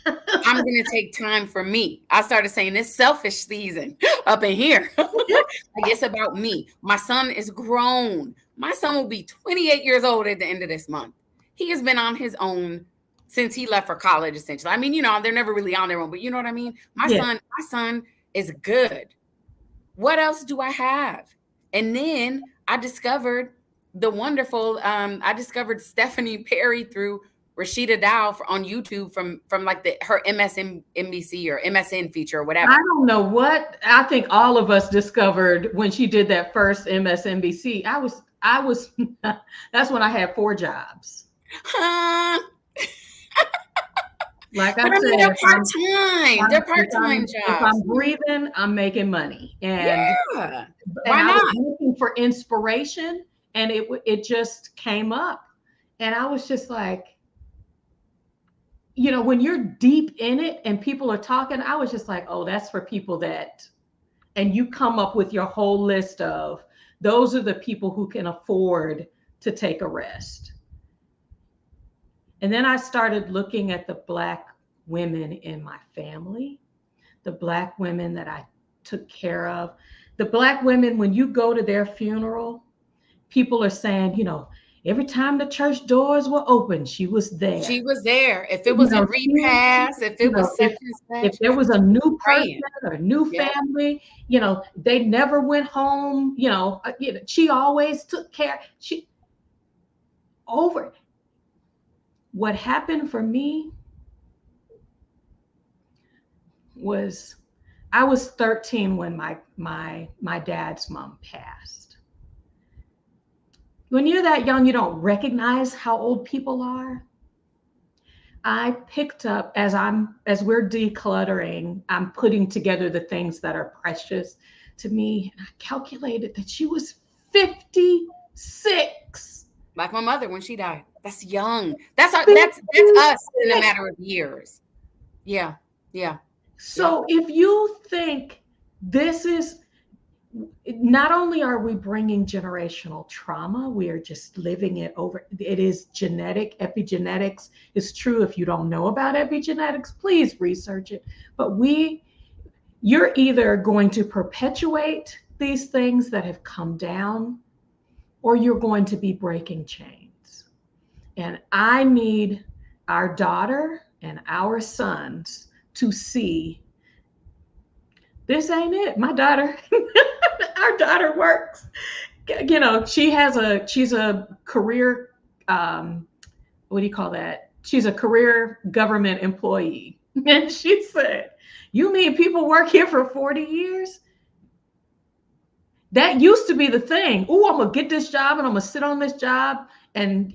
I'm going to take time for me. I started saying this selfish season up in here. Like, it's about me. My son is grown. My son will be 28 years old at the end of this month. He has been on his own since he left for college, essentially. I mean, they're never really on their own, but you know what I mean? My son is good. What else do I have? And then I discovered the wonderful, I discovered Stephanie Perry through Rashida Dow on YouTube from like her MSNBC or MSN feature or whatever. I don't know what I think all of us discovered when she did that first MSNBC. I was that's when I had 4 jobs. Like I said, they're part-time. They're part-time jobs. If I'm breathing, I'm making money. And why I not? was looking for inspiration, and it just came up. And I was just like, when you're deep in it and people are talking, I was just like, oh, that's for people that, and you come up with your whole list of, those are the people who can afford to take a rest. And then I started looking at the Black women in my family, the Black women that I took care of, the Black women, when you go to their funeral, people are saying, every time the church doors were open, she was there. She was there. If it was a repast, if it was such and such. If there was a new person or new family, they never went home. She always took care. What happened for me was, I was 13 when my dad's mom passed. When you're that young, you don't recognize how old people are. I picked up, as we're decluttering, I'm putting together the things that are precious to me. And I calculated that she was 56. Like my mother when she died. That's young. That's us in a matter of years. Yeah. So if you think this is, not only are we bringing generational trauma, we are just living it over. It is genetic. Epigenetics is true. If you don't know about epigenetics, please research it. But you're either going to perpetuate these things that have come down, or you're going to be breaking chains. And I need our daughter and our sons to see, this ain't it. My daughter, our daughter works. She's a career, what do you call that? She's a career government employee. And she said, you mean people work here for 40 years? That used to be the thing. Oh, I'm going to get this job and I'm going to sit on this job and,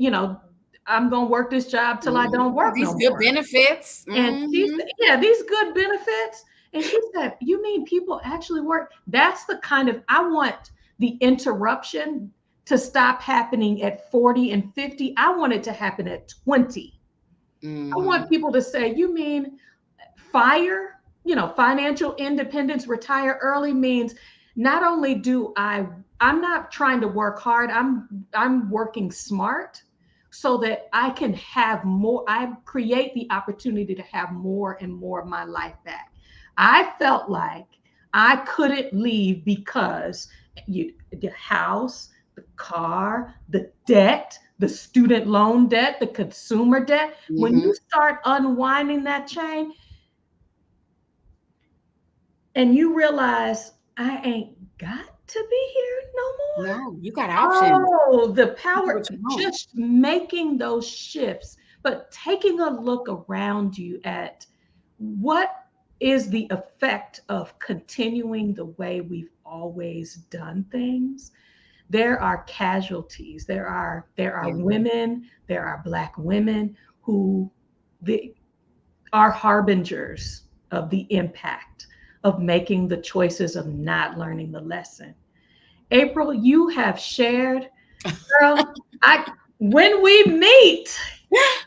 I'm going to work this job till I don't work these no good more. benefits. And she said, these good benefits. And she said, you mean people actually work? That's the kind of, I want the interruption to stop happening at 40 and 50. I want it to happen at 20. I want people to say, you mean FIRE, financial independence, retire early means not only I'm not trying to work hard, I'm working smart, so that I can have more. I create the opportunity to have more and more of my life back. I felt like I couldn't leave because the house, the car, the debt, the student loan debt, the consumer debt. When Mm-hmm. you start unwinding that chain and you realize I ain't got to be here no more. No, you got options. Oh, the You do power, what you want. just making those shifts, but taking a look around you at what is the effect of continuing the way we've always done things. There are casualties. There are Yeah. women, there are Black women who the, are harbingers of the impact of making the choices of not learning the lesson. Apryl, you have shared, girl. I when we meet,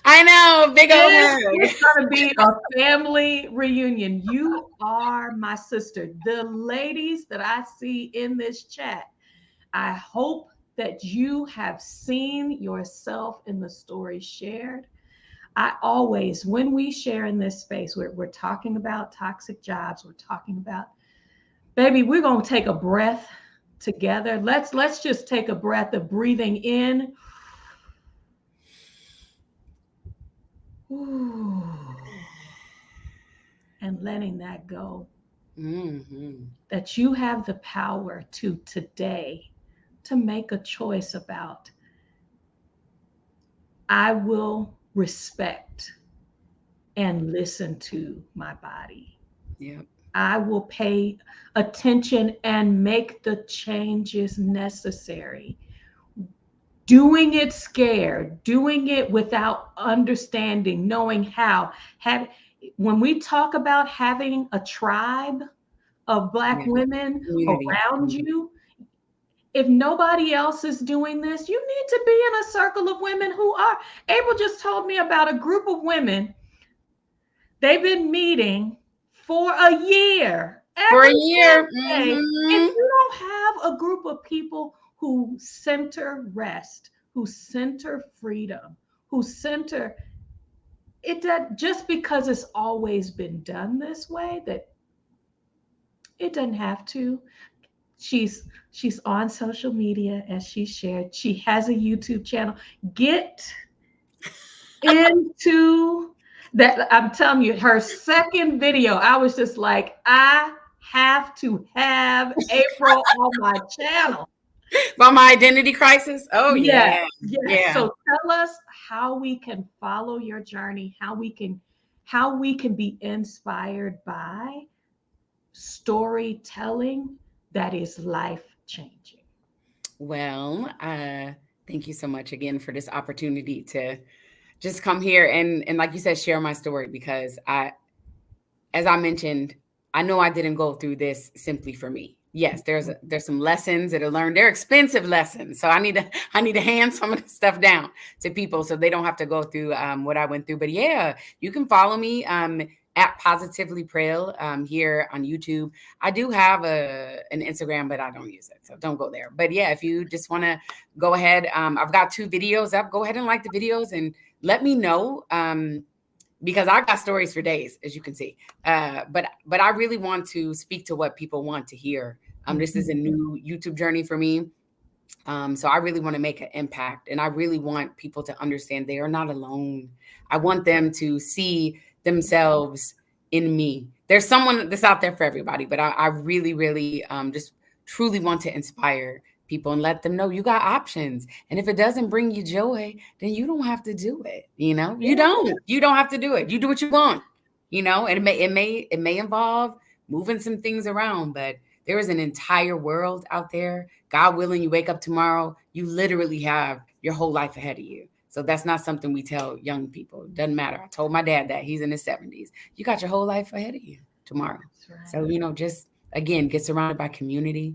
I know, big old this hug. is going to be a family reunion. You are my sister. The ladies that I see in this chat, I hope that you have seen yourself in the story shared. I always, when we share in this space, we're talking about toxic jobs, we're talking about, baby, we're going to take a breath together. Let's just take a breath of breathing in. Ooh, and letting that go. Mm-hmm. That you have the power to today to make a choice about, I will respect and listen to my body. Yep. I will pay attention and make the changes necessary. Doing it scared, doing it without understanding, knowing how. When we talk about having a tribe of Black Yeah. women Community. around you, if nobody else is doing this, you need to be in a circle of women who are. April just told me about a group of women. They've been meeting for a year, For a every year. day. If Mm-hmm. you don't have a group of people who center rest, who center freedom, who center it, that just because it's always been done this way, that it doesn't have to. She's on social media, as she shared. She has a YouTube channel. Get into that. I'm telling you, her second video, I was just like, I have to have Apryl on my channel. About my identity crisis. Oh Yes, yeah. yes. Yeah. So tell us how we can follow your journey, how we can be inspired by storytelling that is life changing. Well, thank you so much again for this opportunity to just come here and like you said, share my story, because as I mentioned, I know I didn't go through this simply for me. Yes, there's some lessons that are learned. They're expensive lessons, so I need to hand some of this stuff down to people so they don't have to go through what I went through. But yeah, you can follow me at Positively Pryl here on YouTube. I do have an Instagram, but I don't use it, so don't go there. But yeah, if you just want to go ahead, I've got 2 videos up. Go ahead and like the videos and let me know. Because I got stories for days, as you can see. But I really want to speak to what people want to hear. This is a new YouTube journey for me. So I really want to make an impact, and I really want people to understand they are not alone. I want them to see themselves in me. There's someone that's out there for everybody, but I really, really just truly want to inspire people and let them know you got options. And if it doesn't bring you joy, then you don't have to do it. You don't have to do it. You do what you want, and it may involve moving some things around, but there is an entire world out there. God willing, you wake up tomorrow, you literally have your whole life ahead of you. So that's not something we tell young people. It doesn't matter. I told my dad that. He's in his 70s. You got your whole life ahead of you tomorrow. Right. So, just, again, get surrounded by community.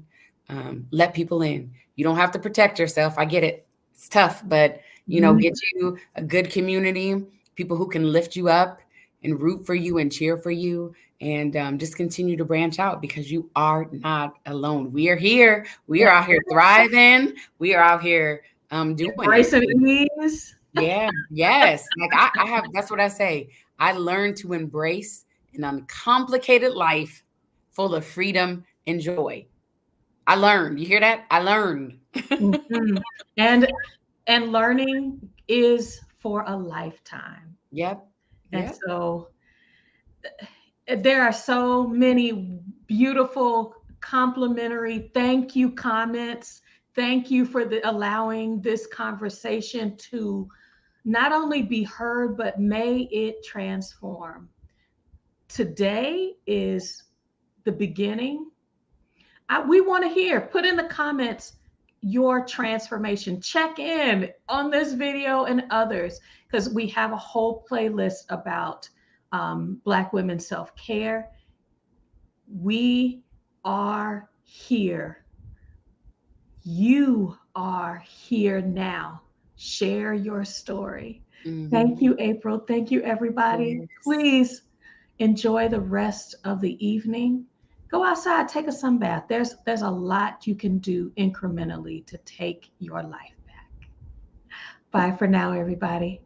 Let people in. You don't have to protect yourself. I get it. It's tough, but, get you a good community, people who can lift you up and root for you and cheer for you. And just continue to branch out, because you are not alone. We are here. We are out here thriving. We are out here doing Grace it. and ease. Yeah, yes. Like I have, that's what I say. I learned to embrace an uncomplicated life full of freedom and joy. I learned. You hear that? I learned. Mhm. And learning is for a lifetime. Yep. And Yep. so there are so many beautiful complimentary thank you comments. Thank you for allowing this conversation to not only be heard, but may it transform. Today is the beginning. We want to hear, put in the comments your transformation. Check in on this video and others, because we have a whole playlist about Black women self-care. We are here. You are here now. Share your story. Thank you, Apryl. Thank you, everybody. Yes. Please enjoy the rest of the evening. Go outside, take a sunbath. There's a lot you can do incrementally to take your life back. Bye for now, everybody.